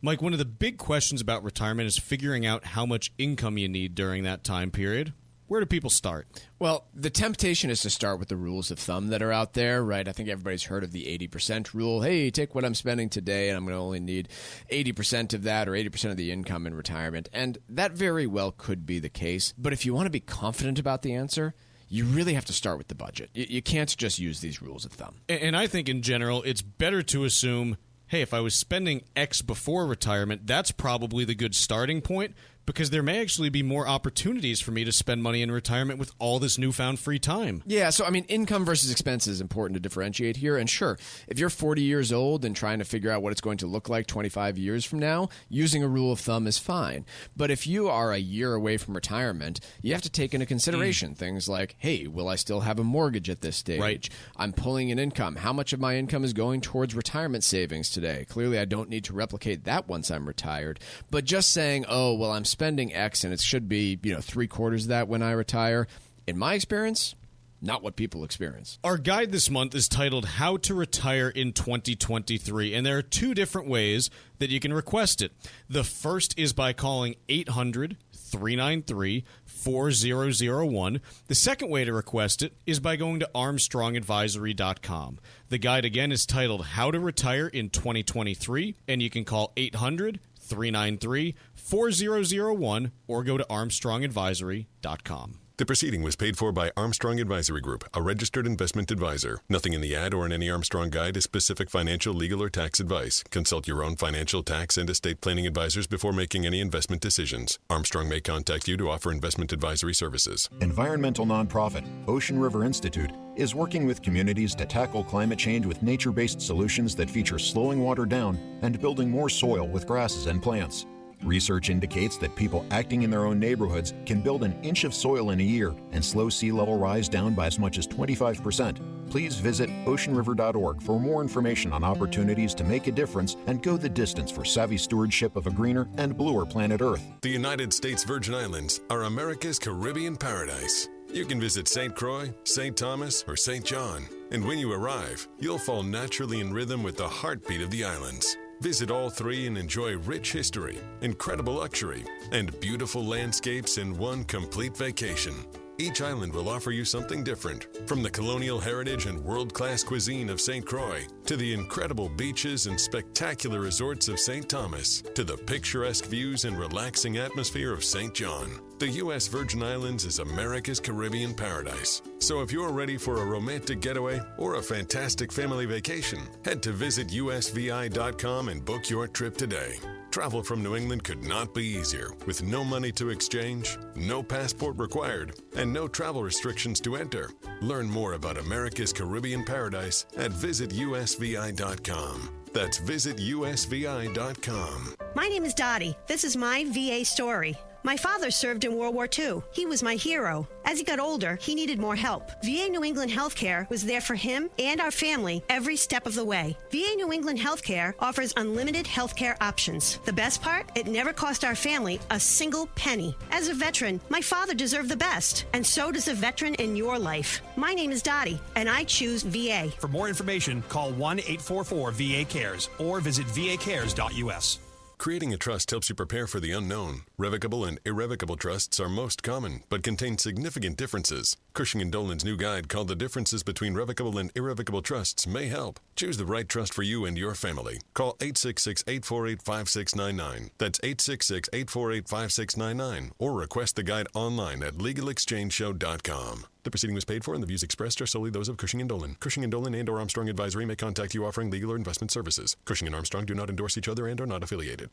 Mike, one of the big questions about retirement is figuring out how much income you need during that time period. Where do people start? Well, the temptation is to start with the rules of thumb that are out there, right? I think everybody's heard of the 80% rule. Hey, take what I'm spending today, and I'm going to only need 80% of that or 80% of the income in retirement. And that very well could be the case. But if you want to be confident about the answer, you really have to start with the budget. You can't just use these rules of thumb. And I think in general, it's better to assume, hey, if I was spending X before retirement, that's probably the good starting point, because there may actually be more opportunities for me to spend money in retirement with all this newfound free time. Yeah, so I mean, income versus expense is important to differentiate here. And sure, if you're 40 years old and trying to figure out what it's going to look like 25 years from now, using a rule of thumb is fine. But if you are a year away from retirement, you have to take into consideration things like, hey, will I still have a mortgage at this stage? Right. I'm pulling in income. How much of my income is going towards retirement savings today? Clearly, I don't need to replicate that once I'm retired. But just saying, oh, well, I'm spending X and it should be, 3/4 of that when I retire, in my experience, not what people experience. Our guide this month is titled How to Retire in 2023, and there are two different ways that you can request it. The first is by calling 800-393-4001. The second way to request it is by going to armstrongadvisory.com. The guide again is titled How to Retire in 2023, and you can call 800-393-4001 or go to armstrongadvisory.com. The proceeding was paid for by Armstrong Advisory Group, a registered investment advisor. Nothing in the ad or in any Armstrong guide is specific financial, legal, or tax advice. Consult your own financial, tax, and estate planning advisors before making any investment decisions. Armstrong may contact you to offer investment advisory services. Environmental nonprofit Ocean River Institute is working with communities to tackle climate change with nature-based solutions that feature slowing water down and building more soil with grasses and plants. Research indicates that people acting in their own neighborhoods can build an inch of soil in a year and slow sea level rise down by as much as 25%. Please visit oceanriver.org for more information on opportunities to make a difference and go the distance for savvy stewardship of a greener and bluer planet Earth. The United States Virgin Islands are America's Caribbean paradise. You can visit St. Croix, St. Thomas, or St. John. And when you arrive, you'll fall naturally in rhythm with the heartbeat of the islands. Visit all three and enjoy rich history, incredible luxury, and beautiful landscapes in one complete vacation. Each island will offer you something different, from the colonial heritage and world-class cuisine of St. Croix, to the incredible beaches and spectacular resorts of St. Thomas, to the picturesque views and relaxing atmosphere of St. John. The U.S. Virgin Islands is America's Caribbean paradise. So if you're ready for a romantic getaway or a fantastic family vacation, head to visitusvi.com and book your trip today. Travel from New England could not be easier, with no money to exchange, no passport required, and no travel restrictions to enter. Learn more about America's Caribbean paradise at visitusvi.com. That's visitusvi.com. My name is Dottie. This is my VA story. My father served in World War II. He was my hero. As he got older, he needed more help. VA New England Healthcare was there for him and our family every step of the way. VA New England Healthcare offers unlimited healthcare options. The best part? It never cost our family a single penny. As a veteran, my father deserved the best, and so does a veteran in your life. My name is Dottie, and I choose VA. For more information, call 1-844-VA-CARES or visit vacares.us. Creating a trust helps you prepare for the unknown. Revocable and irrevocable trusts are most common, but contain significant differences. Cushing & Dolan's new guide called The Differences Between Revocable and Irrevocable Trusts may help. Choose the right trust for you and your family. Call 866-848-5699. That's 866-848-5699. Or request the guide online at legalexchangeshow.com. The proceeding was paid for, and the views expressed are solely those of Cushing & Dolan. Cushing & Dolan and/or Armstrong Advisory may contact you offering legal or investment services. Cushing & Armstrong do not endorse each other and are not affiliated.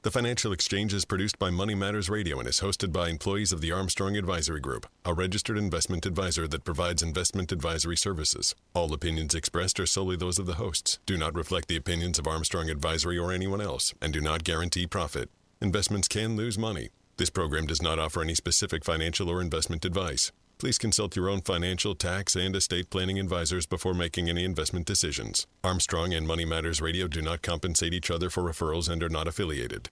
The Financial Exchange is produced by Money Matters Radio and is hosted by employees of the Armstrong Advisory Group, a registered investment advisor that provides investment advisory services. All opinions expressed are solely those of the hosts, do not reflect the opinions of Armstrong Advisory or anyone else, and do not guarantee profit. Investments can lose money. This program does not offer any specific financial or investment advice. Please consult your own financial, tax, and estate planning advisors before making any investment decisions. Armstrong and Money Matters Radio do not compensate each other for referrals and are not affiliated.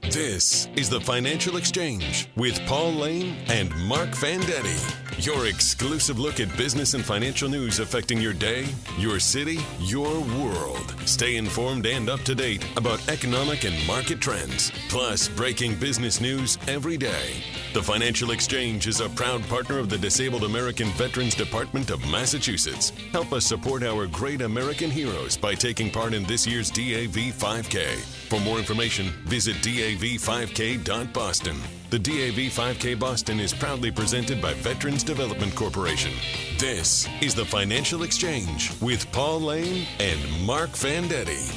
This is the Financial Exchange with Paul Lane and Marc Fandetti. Your exclusive look at business and financial news affecting your day, your city, your world. Stay informed and up to date about economic and market trends, plus breaking business news every day. The Financial Exchange is a proud partner of the Disabled American Veterans Department of Massachusetts. Help us support our great American heroes by taking part in this year's DAV 5K. For more information, visit dav5k.boston. The DAV 5K Boston is proudly presented by Veterans Development Corporation. This is the Financial Exchange with Paul Lane and Marc Fandetti.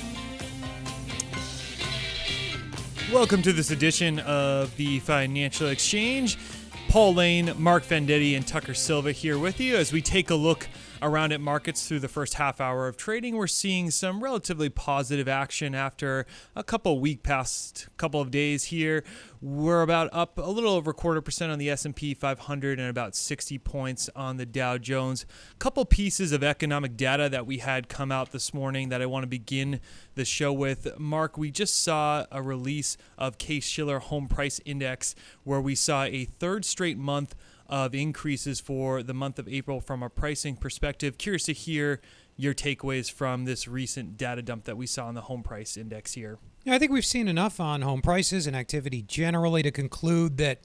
Welcome to this edition of the Financial Exchange. Paul Lane, Marc Fandetti, and Tucker Silva here with you as we take a look around at markets through the first half hour of trading. We're seeing some relatively positive action after a couple of days here. We're about up a little over 0.25% on the S&P 500 and about 60 points on the Dow Jones. A couple pieces of economic data that we had come out this morning that I want to begin the show with. Mark, we just saw a release of Case-Shiller Home Price Index where we saw a third straight month of increases for the month of April from a pricing perspective. Curious to hear your takeaways from this recent data dump that we saw in the home price index here. Yeah, I think we've seen enough on home prices and activity generally to conclude that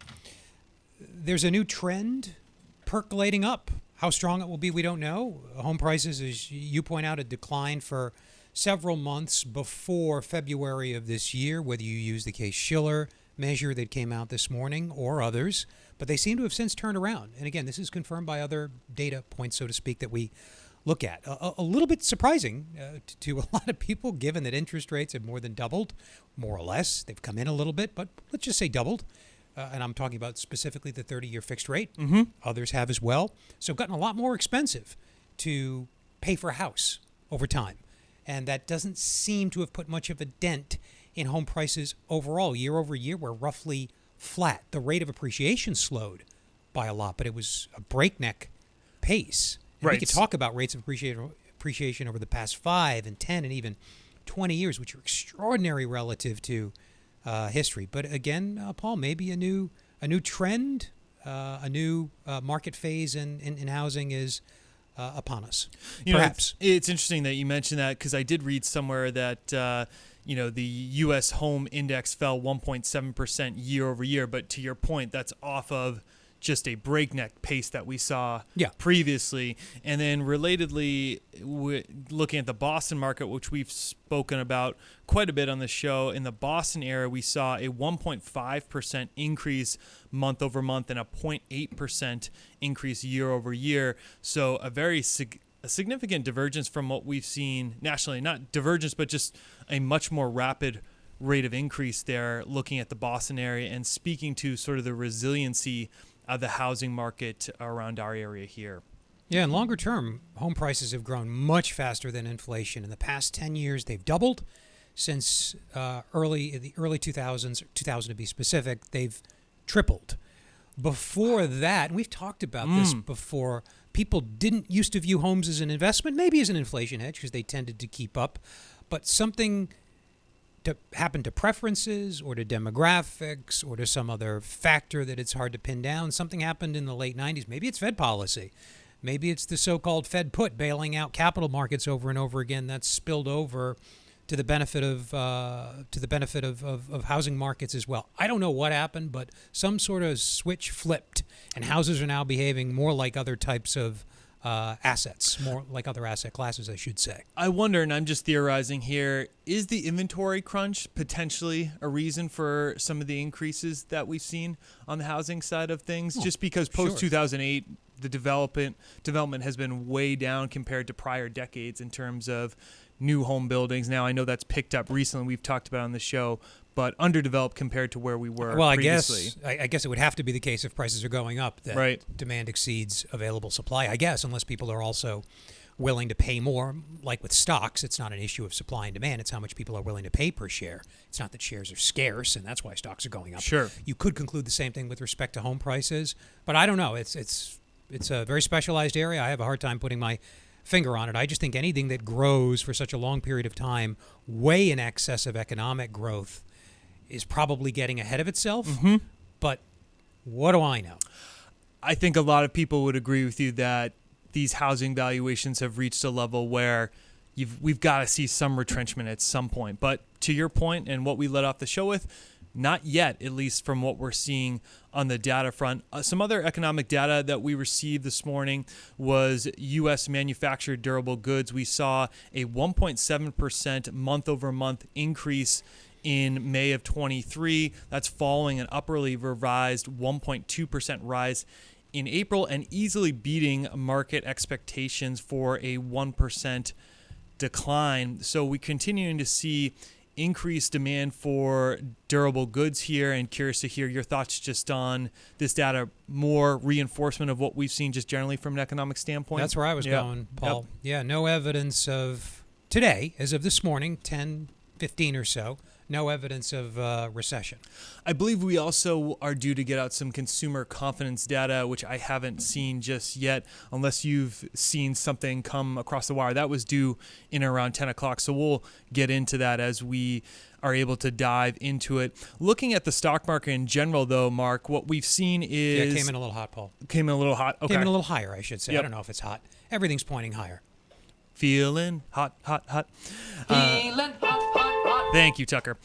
there's a new trend percolating up. How strong it will be, we don't know. Home prices, as you point out, had declined for several months before February of this year, whether you use the Case-Shiller measure that came out this morning or others, but they seem to have since turned around. And again, this is confirmed by other data points, so to speak, that we look at. A little bit surprising to a lot of people, given that interest rates have more than doubled, more or less. They've come in a little bit, but let's just say doubled. And I'm talking about specifically the 30-year fixed rate. Mm-hmm. Others have as well. So gotten a lot more expensive to pay for a house over time. And that doesn't seem to have put much of a dent in home prices overall. Year over year, we're roughly flat. The rate of appreciation slowed by a lot, but it was a breakneck pace. And we could talk about rates of appreciation over the past 5 and 10 and even 20 years, which are extraordinary relative to history. But again, Paul, maybe a new trend, a new market phase in housing is upon us. Perhaps. It's interesting that you mentioned that because I did read somewhere that the U.S. home index fell 1.7% year over year. But to your point, that's off of just a breakneck pace that we saw previously. And then relatedly, looking at the Boston market, which we've spoken about quite a bit on the show, in the Boston area, we saw a 1.5% increase month over month and a 0.8% increase year over year. So a very significant divergence from what we've seen nationally. Not divergence, but just a much more rapid rate of increase there, looking at the Boston area and speaking to sort of the resiliency of the housing market around our area here. Yeah, and longer term, home prices have grown much faster than inflation. In the past 10 years, they've doubled. Since the early 2000s, 2000 to be specific, they've tripled. Before that, and we've talked about this before, people didn't used to view homes as an investment, maybe as an inflation hedge because they tended to keep up, but something to happen to preferences or to demographics or to some other factor that it's hard to pin down. Something happened in the late 90s. Maybe it's Fed policy. Maybe it's the so-called Fed put bailing out capital markets over and over again. That's spilled over to the benefit of housing markets as well. I don't know what happened, but some sort of switch flipped, and houses are now behaving more like other types of assets, more like other asset classes, I should say. I wonder, and I'm just theorizing here, is the inventory crunch potentially a reason for some of the increases that we've seen on the housing side of things? Just because post-2008, the development has been way down compared to prior decades in terms of new home buildings. Now, I know that's picked up recently. We've talked about it on the show, but underdeveloped compared to where we were previously. I guess it would have to be the case if prices are going up that demand exceeds available supply, I guess, unless people are also willing to pay more. Like with stocks, it's not an issue of supply and demand. It's how much people are willing to pay per share. It's not that shares are scarce, and that's why stocks are going up. Sure. You could conclude the same thing with respect to home prices, but I don't know. It's a very specialized area. I have a hard time putting my finger on it. I just think anything that grows for such a long period of time, way in excess of economic growth, is probably getting ahead of itself. Mm-hmm. But what do I know? I think a lot of people would agree with you that these housing valuations have reached a level where we've got to see some retrenchment at some point. But to your point and what we led off the show with, not yet, at least from what we're seeing on the data front. Some other economic data that we received this morning was U.S. manufactured durable goods. We saw a 1.7% month-over-month increase in May of 23. That's following an upwardly revised 1.2% rise in April and easily beating market expectations for a 1% decline. So we're continuing to see increased demand for durable goods here, and curious to hear your thoughts just on this data, more reinforcement of what we've seen just generally from an economic standpoint. That's where I was going, Paul. Yep. Yeah, no evidence of today, as of this morning, 10:15 or so, no evidence of recession. I believe we also are due to get out some consumer confidence data, which I haven't seen just yet, unless you've seen something come across the wire. That was due in around 10 o'clock, so we'll get into that as we are able to dive into it. Looking at the stock market in general, though, Mark, what we've seen is... Yeah, it came in a little hot, Paul. Came in a little hot? Okay. Came in a little higher, I should say. Yep. I don't know if it's hot. Everything's pointing higher. Feeling hot, hot, hot. Feeling hot, hot, hot. Thank you, Tucker.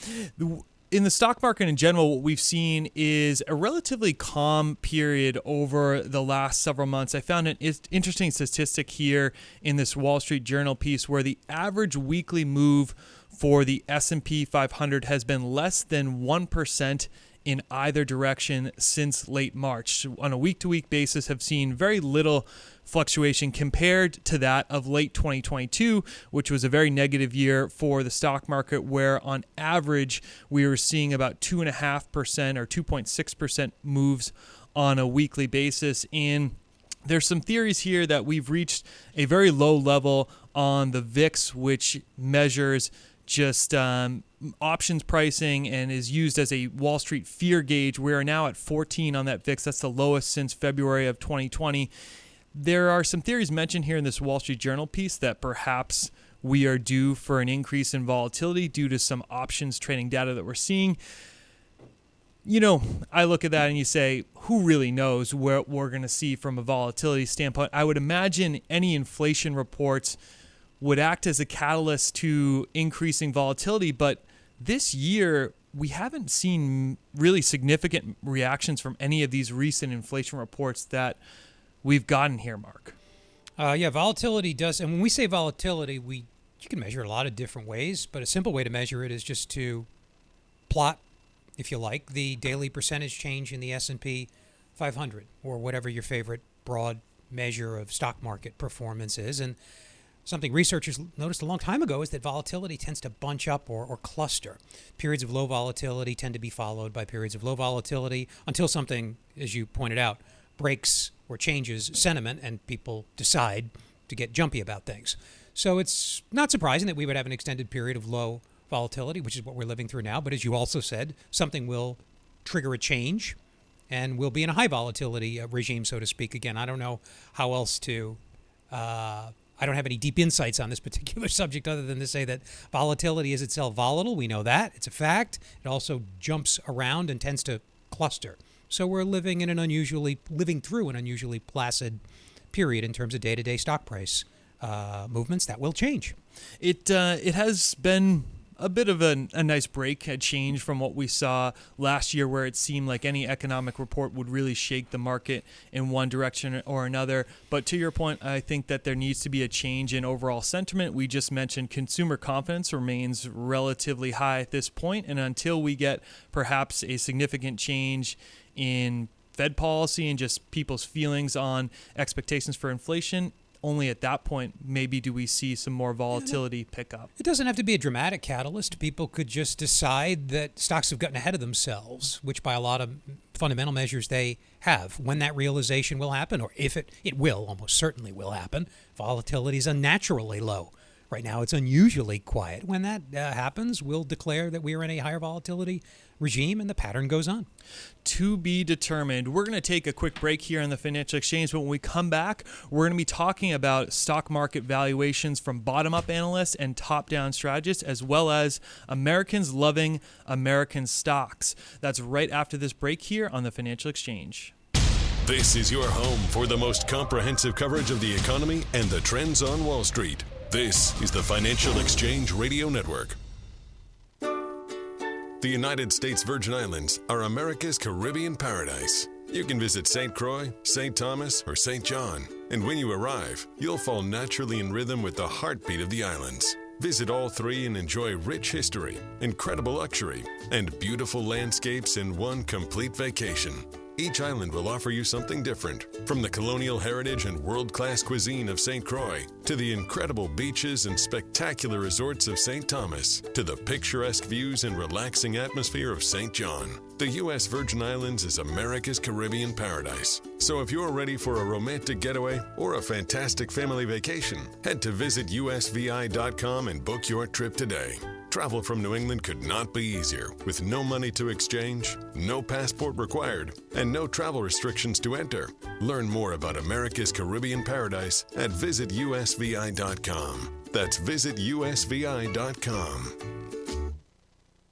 In the stock market in general, what we've seen is a relatively calm period over the last several months. I found an interesting statistic here in this Wall Street Journal piece where the average weekly move for the S&P 500 has been less than 1% in either direction since late March. On a week-to-week basis, have seen very little fluctuation compared to that of late 2022, which was a very negative year for the stock market, where on average we were seeing about 2.5% or 2.6% moves on a weekly basis. And there's some theories here that we've reached a very low level on the VIX, which measures just options pricing and is used as a Wall Street fear gauge. We are now at 14 on that VIX. That's the lowest since February of 2020. There are some theories mentioned here in this Wall Street Journal piece that perhaps we are due for an increase in volatility due to some options trading data that we're seeing. You know, I look at that and you say, who really knows what we're going to see from a volatility standpoint? I would imagine any inflation reports would act as a catalyst to increasing volatility, but this year we haven't seen really significant reactions from any of these recent inflation reports that we've gotten here, Mark. Yeah, volatility does, and when we say volatility, you can measure it a lot of different ways, but a simple way to measure it is just to plot, if you like, the daily percentage change in the S&P 500 or whatever your favorite broad measure of stock market performance is. And something researchers noticed a long time ago is that volatility tends to bunch up or cluster. Periods of low volatility tend to be followed by periods of low volatility until something, as you pointed out, breaks or changes sentiment and people decide to get jumpy about things. So it's not surprising that we would have an extended period of low volatility, which is what we're living through now. But as you also said, something will trigger a change and we'll be in a high volatility regime, so to speak. Again, I don't know how else to... I don't have any deep insights on this particular subject other than to say that volatility is itself volatile. We know that. It's a fact. It also jumps around and tends to cluster. So we're living through an unusually placid period in terms of day-to-day stock price movements. That will change. It has been a bit of a nice break, a change from what we saw last year, where it seemed like any economic report would really shake the market in one direction or another. But to your point, I think that there needs to be a change in overall sentiment. We just mentioned consumer confidence remains relatively high at this point, and until we get perhaps a significant change in Fed policy and just people's feelings on expectations for inflation, only at that point maybe do we see some more volatility pick up. It doesn't have to be a dramatic catalyst. People could just decide that stocks have gotten ahead of themselves, which by a lot of fundamental measures they have. When that realization will happen, or if it will, almost certainly will happen, volatility is unnaturally low. Right now it's unusually quiet. When that happens, we'll declare that we are in a higher volatility regime, and the pattern goes on. To be determined. We're going to take a quick break here on the Financial Exchange, but when we come back, we're going to be talking about stock market valuations from bottom-up analysts and top-down strategists, as well as Americans loving American stocks. That's right after this break here on the Financial Exchange. This is your home for the most comprehensive coverage of the economy and the trends on Wall Street. This is the Financial Exchange Radio Network. The United States Virgin Islands are America's Caribbean paradise. You can visit St. Croix, St. Thomas, or St. John. And when you arrive, you'll fall naturally in rhythm with the heartbeat of the islands. Visit all three and enjoy rich history, incredible luxury, and beautiful landscapes in one complete vacation. Each island will offer you something different, from the colonial heritage and world-class cuisine of St. Croix, to the incredible beaches and spectacular resorts of St. Thomas, to the picturesque views and relaxing atmosphere of St. John. The U.S. Virgin Islands is America's Caribbean paradise. So if you're ready for a romantic getaway or a fantastic family vacation, head to visitusvi.com and book your trip today. Travel from New England could not be easier, with no money to exchange, no passport required, and no travel restrictions to enter. Learn more about America's Caribbean paradise at visitusvi.com. That's visitusvi.com.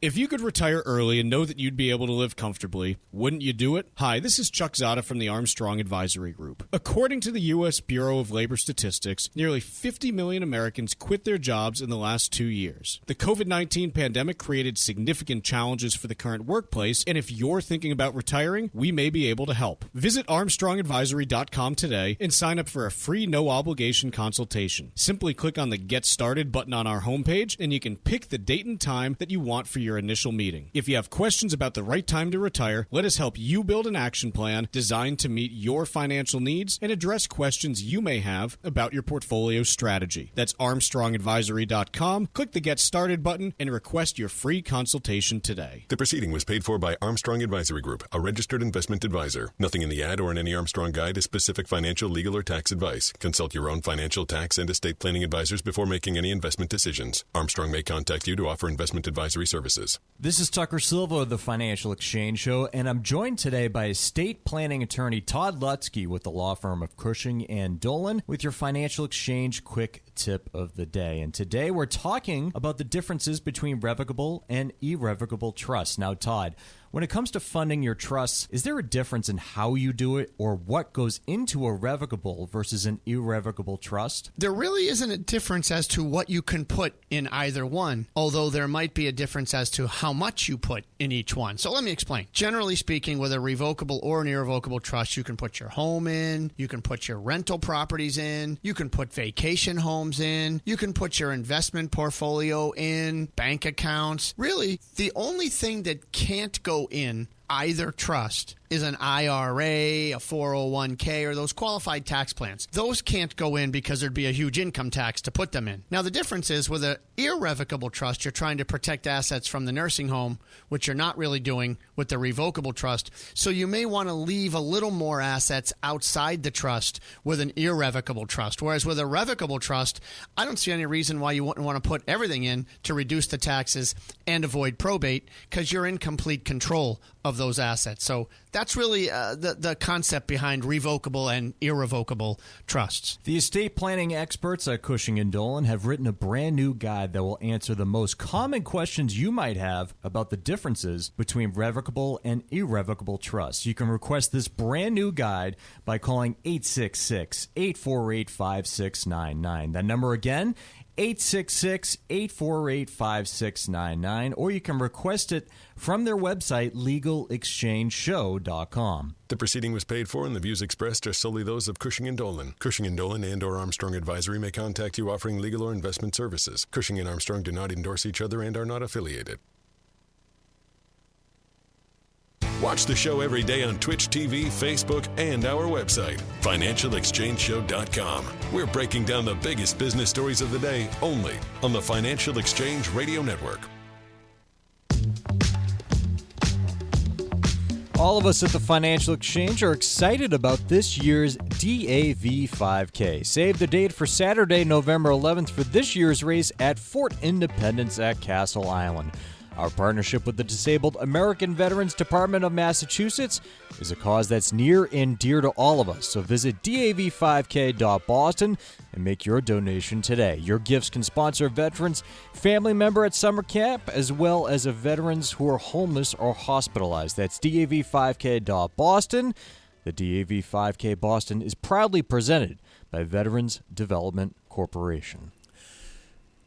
If you could retire early and know that you'd be able to live comfortably, wouldn't you do it? Hi, this is Chuck Zada from the Armstrong Advisory Group. According to the U.S. Bureau of Labor Statistics, nearly 50 million Americans quit their jobs in the last 2 years. The COVID-19 pandemic created significant challenges for the current workplace, and if you're thinking about retiring, we may be able to help. Visit ArmstrongAdvisory.com today and sign up for a free no-obligation consultation. Simply click on the Get Started button on our homepage, and you can pick the date and time that you want for your initial meeting. If you have questions about the right time to retire, let us help you build an action plan designed to meet your financial needs and address questions you may have about your portfolio strategy. That's ArmstrongAdvisory.com. Click the Get Started button and request your free consultation today. The proceeding was paid for by Armstrong Advisory Group, a registered investment advisor. Nothing in the ad or in any Armstrong guide is specific financial, legal, or tax advice. Consult your own financial, tax, and estate planning advisors before making any investment decisions. Armstrong may contact you to offer investment advisory services. This is Tucker Silva of the Financial Exchange Show, and I'm joined today by estate planning attorney Todd Lutzke with the law firm of Cushing & Dolan with your Financial Exchange quick tip of the day. And today we're talking about the differences between revocable and irrevocable trusts. Now, Todd, when it comes to funding your trusts, is there a difference in how you do it or what goes into a revocable versus an irrevocable trust? There really isn't a difference as to what you can put in either one, although there might be a difference as to how much you put in each one. So let me explain. Generally speaking, with a revocable or an irrevocable trust, you can put your home in, you can put your rental properties in, you can put vacation homes in, you can put your investment portfolio in, bank accounts. Really, the only thing that can't go in either trust is an IRA, a 401k, or those qualified tax plans. Those can't go in because there'd be a huge income tax to put them in. Now, the difference is with an irrevocable trust, you're trying to protect assets from the nursing home, which you're not really doing with the revocable trust. So you may want to leave a little more assets outside the trust with an irrevocable trust. Whereas with a revocable trust, I don't see any reason why you wouldn't want to put everything in to reduce the taxes and avoid probate because you're in complete control of those assets. So that's really the concept behind revocable and irrevocable trusts. The estate planning experts at Cushing & Dolan have written a brand new guide that will answer the most common questions you might have about the differences between revocable and irrevocable trusts. You can request this brand new guide by calling 866-848-5699. That number again, 866-848-5699, or you can request it from their website, legalexchangeshow.com. The proceeding was paid for and the views expressed are solely those of Cushing & Dolan. Cushing & Dolan and or Armstrong Advisory may contact you offering legal or investment services. Cushing and Armstrong do not endorse each other and are not affiliated. Watch the show every day on Twitch TV, Facebook, and our website, financialexchangeshow.com. We're breaking down the biggest business stories of the day only on the Financial Exchange Radio Network. All of us at the Financial Exchange are excited about this year's DAV 5K. Save the date for Saturday, November 11th for this year's race at Fort Independence at Castle Island. Our partnership with the Disabled American Veterans Department of Massachusetts is a cause that's near and dear to all of us. So visit dav5k.boston and make your donation today. Your gifts can sponsor a veteran's family member at summer camp, as well as a veterans who are homeless or hospitalized. That's dav5k.boston. The DAV 5K Boston is proudly presented by Veterans Development Corporation.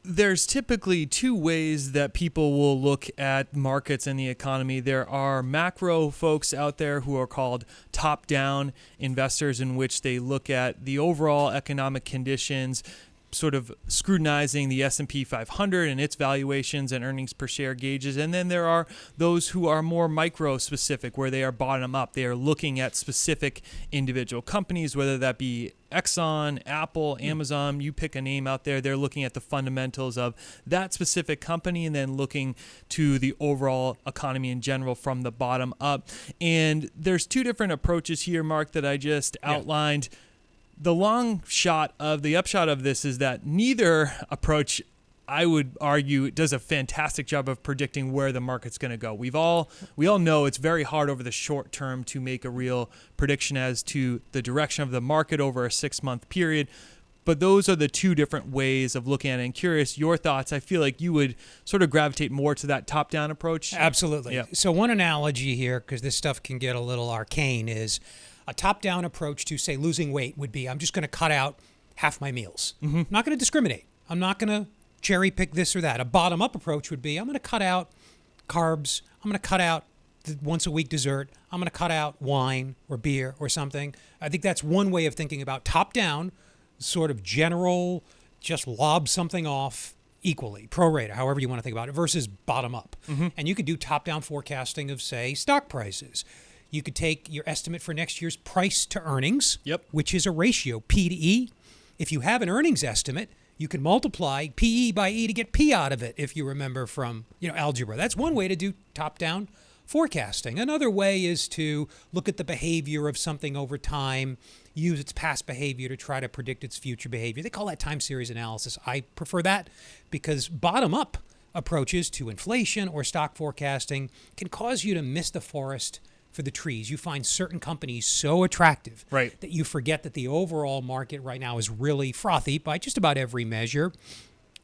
There's typically two ways that people will look at markets and the economy. There are macro folks out there who are called top-down investors, in which they look at the overall economic conditions, sort of scrutinizing the S&P 500 and its valuations and earnings per share gauges. And then there are those who are more micro specific, where they are bottom up. They are looking at specific individual companies, whether that be Exxon, Apple, Amazon, you pick a name out there. They're looking at the fundamentals of that specific company and then looking to the overall economy in general from the bottom up. And there's two different approaches here, Mark, that I just outlined. The upshot of this is that neither approach, I would argue, does a fantastic job of predicting where the market's going to go. We all know it's very hard over the short term to make a real prediction as to the direction of the market over a 6-month period. But those are the two different ways of looking at it. And curious, your thoughts. I feel like you would sort of gravitate more to that top-down approach. Absolutely. Yeah. So one analogy here, because this stuff can get a little arcane, is a top-down approach to, say, losing weight would be, I'm just going to cut out half my meals. I'm not going to discriminate. I'm not going to cherry pick this or that. A bottom-up approach would be, I'm going to cut out carbs. I'm going to cut out the once-a-week dessert. I'm going to cut out wine or beer or something. I think that's one way of thinking about top-down, sort of general, just lob something off equally, pro rata, however you want to think about it, versus bottom-up. And you could do top-down forecasting of, say, stock prices. You could take your estimate for next year's price to earnings, which is a ratio, P to E. If you have an earnings estimate, you can multiply PE by E to get P out of it, if you remember from algebra. That's one way to do top-down forecasting. Another way is to look at the behavior of something over time, use its past behavior to try to predict its future behavior. They call that time series analysis. I prefer that because bottom-up approaches to inflation or stock forecasting can cause you to miss the forest for the trees. You find certain companies so attractive that you forget that the overall market right now is really frothy by just about every measure,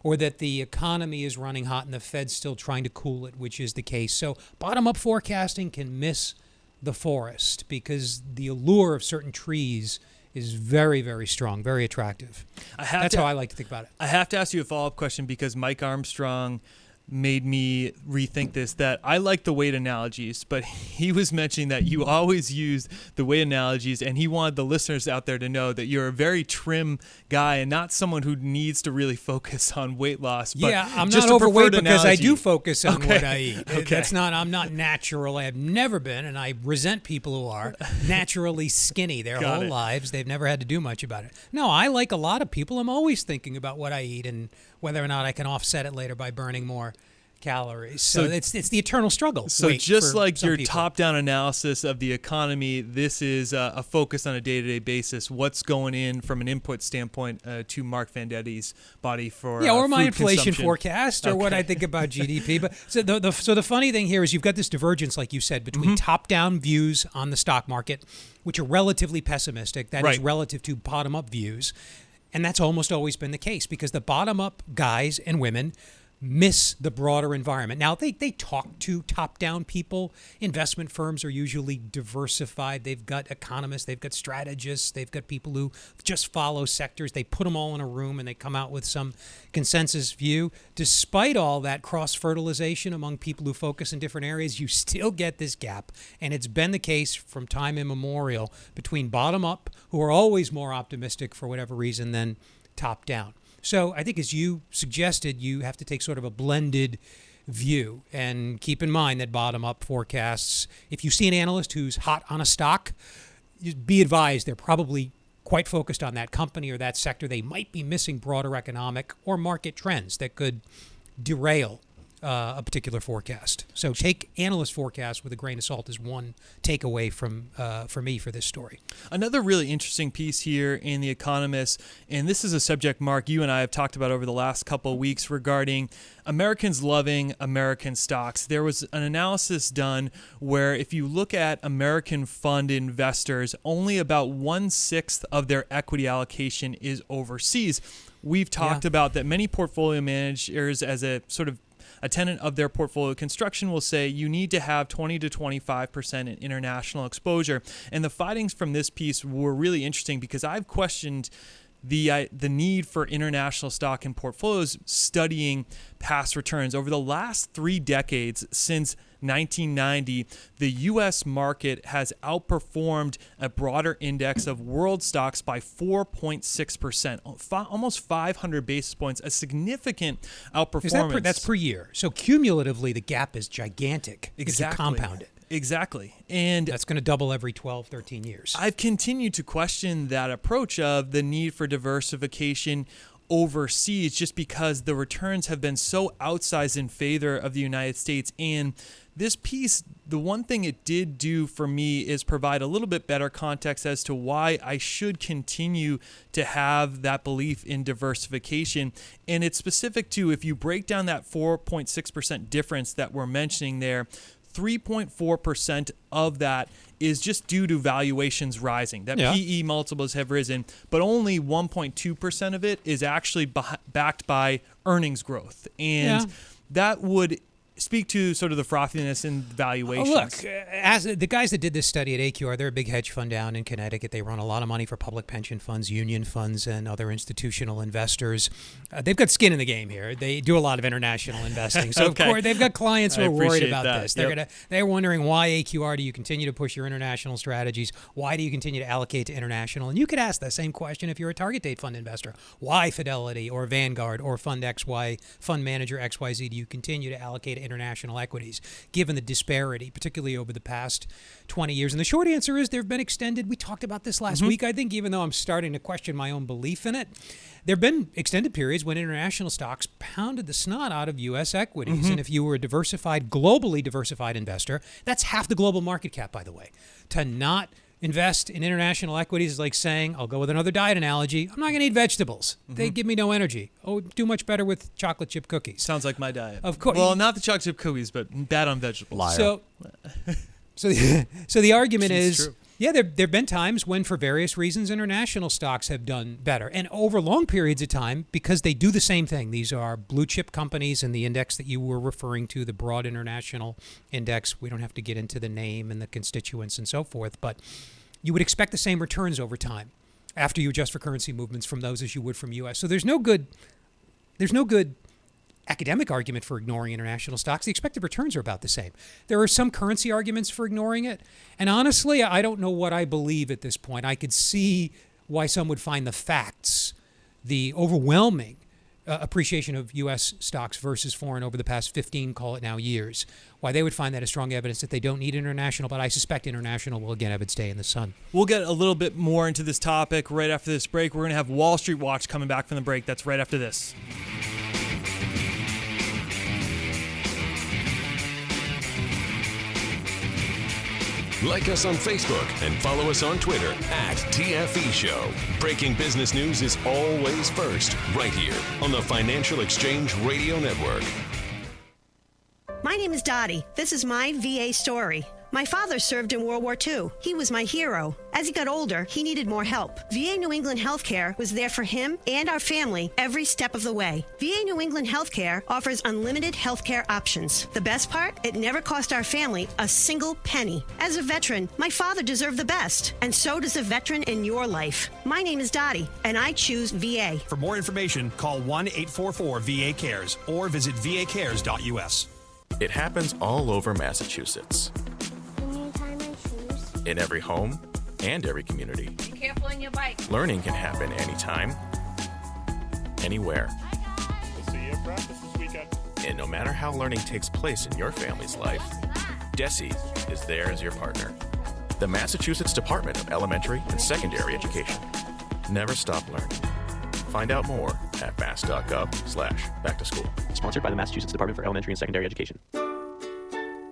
or that the economy is running hot and the Fed's still trying to cool it, which is the case. So bottom-up forecasting can miss the forest because the allure of certain trees is very, very strong, very attractive. That's how I like to think about it. I have to ask you a follow-up question because Mike Armstrong made me rethink this, that I like the weight analogies, but he was mentioning that you always use the weight analogies, and he wanted the listeners out there to know that you're a very trim guy and not someone who needs to really focus on weight loss. But I'm just not a overweight preferred because analogy. I do focus on what I eat. Okay. I'm not natural. I have never been, and I resent people who are naturally skinny their whole lives. They've never had to do much about it. No, I, like a lot of people, I'm always thinking about what I eat and whether or not I can offset it later by burning more calories. So it's the eternal struggle. So just like your top-down analysis of the economy, this is a focus on a day-to-day basis. What's going in from an input standpoint to Marc Fandetti's body for or my food inflation consumption. forecast or what I think about GDP. But so the funny thing here is you've got this divergence, like you said, between top-down views on the stock market, which are relatively pessimistic. That is relative to bottom-up views. And that's almost always been the case because the bottom-up guys and women miss the broader environment. Now, they talk to top-down people. Investment firms are usually diversified. They've got economists, they've got strategists, they've got people who just follow sectors. They put them all in a room and they come out with some consensus view. Despite all that cross-fertilization among people who focus in different areas, you still get this gap. And it's been the case from time immemorial between bottom-up, who are always more optimistic for whatever reason, than top-down. So I think, as you suggested, you have to take sort of a blended view and keep in mind that bottom-up forecasts, if you see an analyst who's hot on a stock, be advised they're probably quite focused on that company or that sector. They might be missing broader economic or market trends that could derail a particular forecast. So take analyst forecasts with a grain of salt is one takeaway from for me for this story. Another really interesting piece here in The Economist, and this is a subject, Mark, you and I have talked about over the last couple of weeks regarding Americans loving American stocks. There was an analysis done where if you look at American fund investors, only about 1/6 of their equity allocation is overseas. We've talked about that many portfolio managers, as a sort of a tenet of their portfolio construction will say you need to have 20 to 25% in international exposure. And the findings from this piece were really interesting because I've questioned the need for international stock in portfolios studying past returns. Over the last 3 decades, since 1990, the U.S. market has outperformed a broader index of world stocks by 4.6%, almost 500 basis points, a significant outperformance. That's per year. So cumulatively, the gap is gigantic. Exactly. If you compound it. Exactly. And that's going to double every 12, 13 years. I've continued to question that approach of the need for diversification overseas just because the returns have been so outsized in favor of the United States. And this piece, the one thing it did do for me is provide a little bit better context as to why I should continue to have that belief in diversification. And it's specific to, if you break down that 4.6% difference that we're mentioning there, 3.4% of that is just due to valuations rising, that PE multiples have risen, but only 1.2% of it is actually backed by earnings growth. And that would speak to sort of the frothiness in valuations. Look, as the guys that did this study at AQR, they're a big hedge fund down in Connecticut. They run a lot of money for public pension funds, union funds, and other institutional investors. They've got skin in the game here. They do a lot of international investing. So, of course, they've got clients who are worried about this. They're wondering, why AQR do you continue to push your international strategies? Why do you continue to allocate to international? And you could ask that same question if you're a target date fund investor. Why Fidelity or Vanguard or Fund XY, Fund Manager XYZ do you continue to allocate to international equities, given the disparity, particularly over the past 20 years? And the short answer is they've been extended. We talked about this last week, I think, even though I'm starting to question my own belief in it. There have been extended periods when international stocks pounded the snot out of U.S. equities. And if you were a globally diversified investor, that's half the global market cap, by the way. To not invest in international equities is like saying, I'll go with another diet analogy, I'm not going to eat vegetables. They give me no energy. Oh, do much better with chocolate chip cookies. Sounds like my diet. Of course. Well, not the chocolate chip cookies, but bad on vegetables. Liar. So the argument is, true. There have been times when, for various reasons, international stocks have done better. And over long periods of time, because they do the same thing. These are blue chip companies, and the index that you were referring to, the broad international index, we don't have to get into the name and the constituents and so forth, but you would expect the same returns over time after you adjust for currency movements from those as you would from U.S. So there's no good academic argument for ignoring international stocks. The expected returns are about the same. There are some currency arguments for ignoring it. And honestly, I don't know what I believe at this point. I could see why some would find the facts, the overwhelming appreciation of U.S. stocks versus foreign over the past 15, call it now, years, why they would find that as strong evidence that they don't need international. But I suspect international will again have its day in the sun. We'll get a little bit more into this topic right after this break. We're going to have Wall Street Watch coming back from the break. That's right after this. Like us on Facebook and follow us on Twitter @TFE Show. Breaking business news is always first, right here on the Financial Exchange Radio Network. My name is Dottie. This is my VA story. My father served in World War II. He was my hero. As he got older, he needed more help. VA New England Healthcare was there for him and our family every step of the way. VA New England Healthcare offers unlimited healthcare options. The best part? It never cost our family a single penny. As a veteran, my father deserved the best, and so does a veteran in your life. My name is Dottie, and I choose VA. For more information, call 1-844-VA-CARES or visit vacares.us. It happens all over Massachusetts. In every home and every community. Be careful on your bike. Learning can happen anytime, anywhere. We'll see you at practice this weekend. And no matter how learning takes place in your family's life, DESE is there as your partner. The Massachusetts Department of Elementary and Secondary Education. Never stop learning. Find out more at mass.gov/back-to-school. Sponsored by the Massachusetts Department for Elementary and Secondary Education.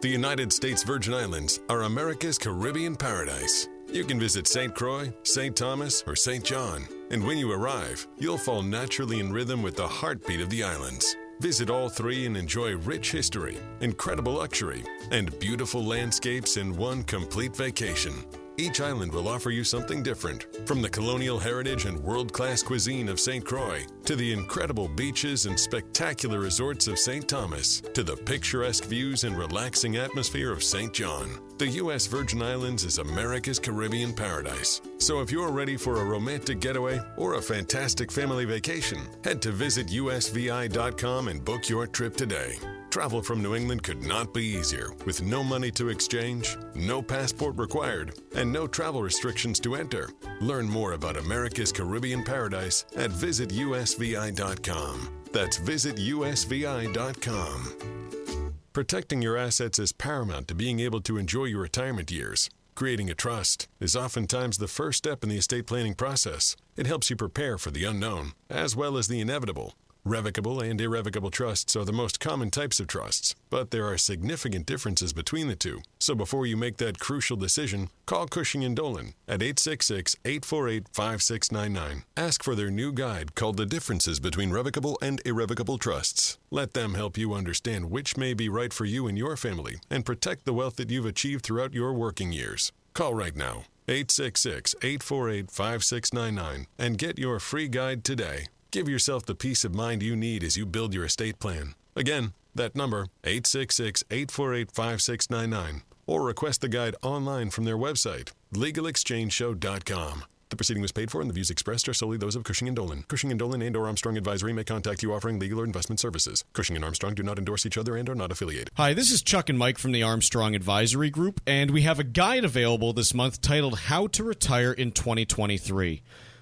The United States Virgin Islands are America's Caribbean paradise. You can visit St. Croix, St. Thomas, or St. John. And when you arrive, you'll fall naturally in rhythm with the heartbeat of the islands. Visit all three and enjoy rich history, incredible luxury, and beautiful landscapes in one complete vacation. Each island will offer you something different, from the colonial heritage and world-class cuisine of St. Croix to the incredible beaches and spectacular resorts of St. Thomas to the picturesque views and relaxing atmosphere of St. John. The U.S. Virgin Islands is America's Caribbean paradise. So if you're ready for a romantic getaway or a fantastic family vacation, head to visitusvi.com and book your trip today. Travel from New England could not be easier, with no money to exchange, no passport required, and no travel restrictions to enter. Learn more about America's Caribbean paradise at visitusvi.com. That's visitusvi.com. Protecting your assets is paramount to being able to enjoy your retirement years. Creating a trust is oftentimes the first step in the estate planning process. It helps you prepare for the unknown, as well as the inevitable. Revocable and irrevocable trusts are the most common types of trusts, but there are significant differences between the two. So before you make that crucial decision, call Cushing & Dolan at 866-848-5699. Ask for their new guide called The Differences Between Revocable and Irrevocable Trusts. Let them help you understand which may be right for you and your family and protect the wealth that you've achieved throughout your working years. Call right now, 866-848-5699, and get your free guide today. Give yourself the peace of mind you need as you build your estate plan. Again, that number, 866-848-5699, or request the guide online from their website, legalexchangeshow.com. The proceeding was paid for and the views expressed are solely those of Cushing & Dolan. Cushing & Dolan and or Armstrong Advisory may contact you offering legal or investment services. Cushing & Armstrong do not endorse each other and are not affiliated. Hi, this is Chuck and Mike from the Armstrong Advisory Group, and we have a guide available this month titled How to Retire in 2023.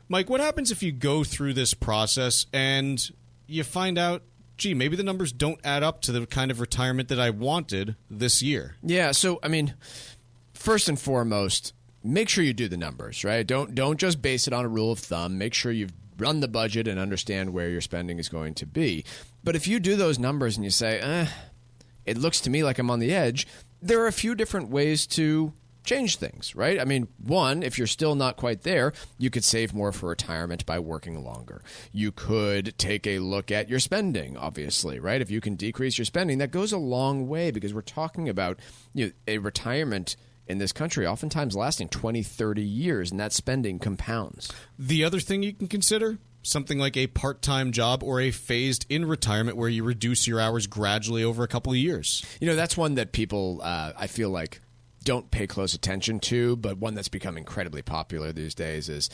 Mike, what happens if you go through this process and you find out, gee, maybe the numbers don't add up to the kind of retirement that I wanted this year? Yeah, so, I mean, first and foremost, make sure you do the numbers, right? Don't just base it on a rule of thumb. Make sure you've run the budget and understand where your spending is going to be. But if you do those numbers and you say, it looks to me like I'm on the edge, there are a few different ways to change things, right? I mean, one, if you're still not quite there, you could save more for retirement by working longer. You could take a look at your spending, obviously, right? If you can decrease your spending, that goes a long way because we're talking about a retirement in this country oftentimes lasting 20, 30 years, and that spending compounds. The other thing you can consider, something like a part-time job or a phased-in retirement where you reduce your hours gradually over a couple of years. That's one that people, I feel like, don't pay close attention to, but one that's become incredibly popular these days is,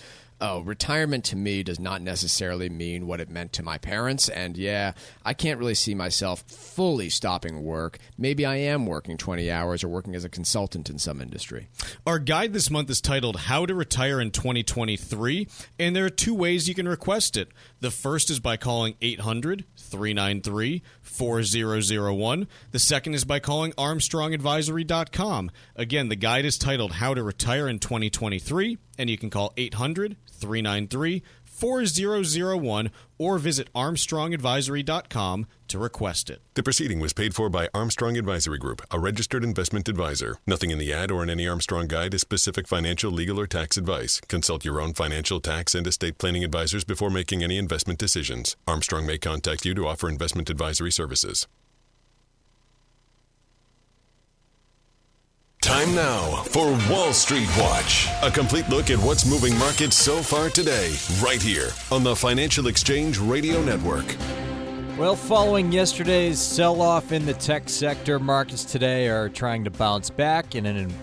retirement to me does not necessarily mean what it meant to my parents. And yeah, I can't really see myself fully stopping work. Maybe I am working 20 hours or working as a consultant in some industry. Our guide this month is titled How to Retire in 2023, and there are two ways you can request it. The first is by calling 800-393-4001. The second is by calling ArmstrongAdvisory.com. Again, the guide is titled How to Retire in 2023, and you can call 800-393-4001 or visit ArmstrongAdvisory.com to request it. The proceeding was paid for by Armstrong Advisory Group, a registered investment advisor. Nothing in the ad or in any Armstrong guide is specific financial, legal, or tax advice. Consult your own financial, tax, and estate planning advisors before making any investment decisions. Armstrong may contact you to offer investment advisory services. Time now for Wall Street Watch, a complete look at what's moving markets so far today, right here on the Financial Exchange Radio Network. Well, following yesterday's sell-off in the tech sector, markets today are trying to bounce back and in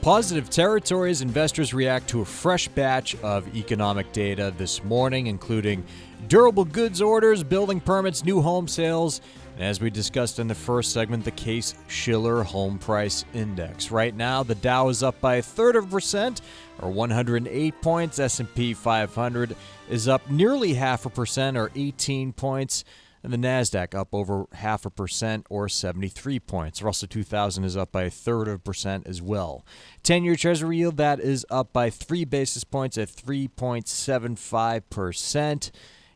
positive territory as investors react to a fresh batch of economic data this morning, including durable goods orders, building permits, new home sales, and as we discussed in the first segment, the Case-Shiller Home Price Index. Right now, the Dow is up by 1/3%, or 108 points. S&P 500 is up nearly 0.5%, or 18 points. And the NASDAQ up over 0.5%, or 73 points. Russell 2000 is up by 1/3% as well. 10-year Treasury yield, that is up by 3 basis points at 3.75%.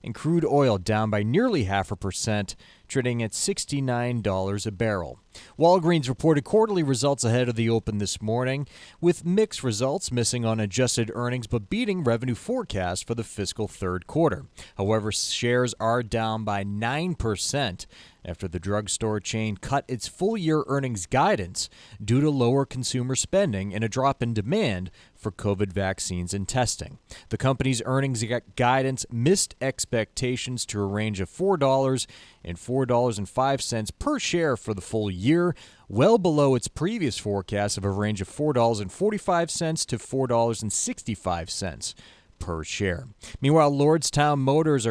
And crude oil down by nearly 0.5% trading at $69 a barrel. Walgreens reported quarterly results ahead of the open this morning, with mixed results, missing on adjusted earnings but beating revenue forecast for the fiscal third quarter. However, shares are down by 9% after the drugstore chain cut its full-year earnings guidance due to lower consumer spending and a drop in demand for COVID vaccines and testing. The company's earnings guidance missed expectations to a range of $4 and $4.05 per share for the full year, well below its previous forecast of a range of $4.45 to $4.65 per share. Meanwhile, Lordstown Motors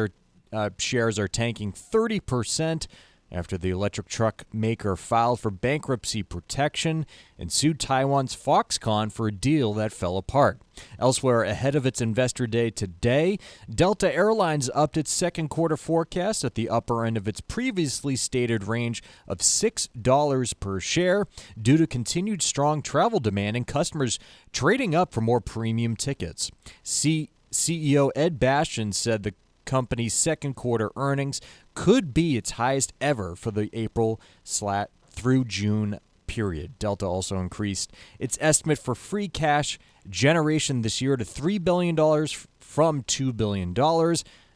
shares are tanking 30% after the electric truck maker filed for bankruptcy protection and sued Taiwan's Foxconn for a deal that fell apart. Elsewhere, ahead of its investor day today, Delta Airlines upped its second quarter forecast at the upper end of its previously stated range of $6 per share due to continued strong travel demand and customers trading up for more premium tickets. CEO Ed Bastian said the company's second quarter earnings could be its highest ever for the April through June period. Delta also increased its estimate for free cash generation this year to $3 billion from $2 billion.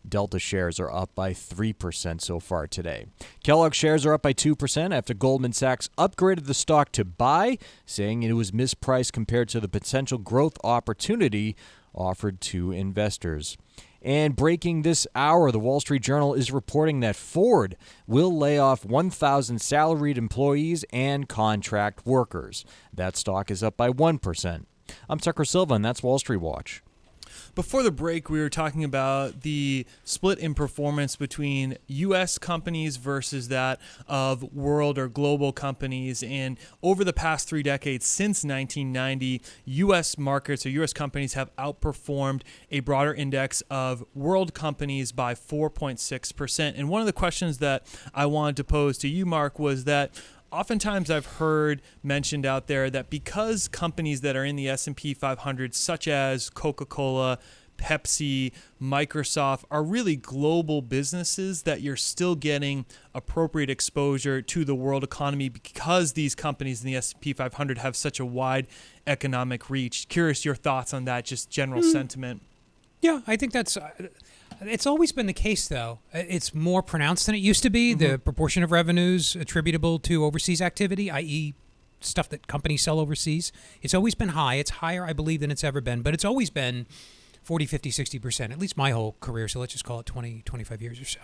Delta shares are up by 3% so far today. Kellogg shares are up by 2% after Goldman Sachs upgraded the stock to buy, saying it was mispriced compared to the potential growth opportunity offered to investors. And breaking this hour, the Wall Street Journal is reporting that Ford will lay off 1,000 salaried employees and contract workers. That stock is up by 1%. I'm Tucker Silva, and that's Wall Street Watch. Before the break, we were talking about the split in performance between U.S. companies versus that of world or global companies. And over the past 3 decades, since 1990, U.S. markets or U.S. companies have outperformed a broader index of world companies by 4.6%. And one of the questions that I wanted to pose to you, Mark, was that oftentimes I've heard mentioned out there that because companies that are in the S&P 500, such as Coca-Cola, Pepsi, Microsoft, are really global businesses, that you're still getting appropriate exposure to the world economy because these companies in the S&P 500 have such a wide economic reach. Curious your thoughts on that, just general sentiment. Yeah, I think that's... It's always been the case, though. It's more pronounced than it used to be. The proportion of revenues attributable to overseas activity, i.e. stuff that companies sell overseas, it's always been high. It's higher, I believe, than it's ever been. But it's always been 40, 50, 60%, at least my whole career. So let's just call it 20, 25 years or so.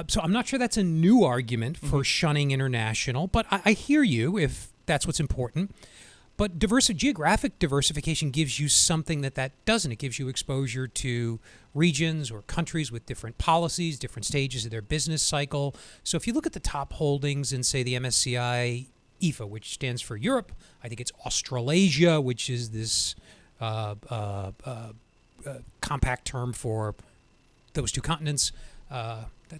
So I'm not sure that's a new argument for shunning international. But I hear you if that's what's important. But geographic diversification gives you something that doesn't. It gives you exposure to regions or countries with different policies, different stages of their business cycle. So if you look at the top holdings in, say, the MSCI EFA, which stands for Europe, I think it's Australasia, which is this compact term for those two continents.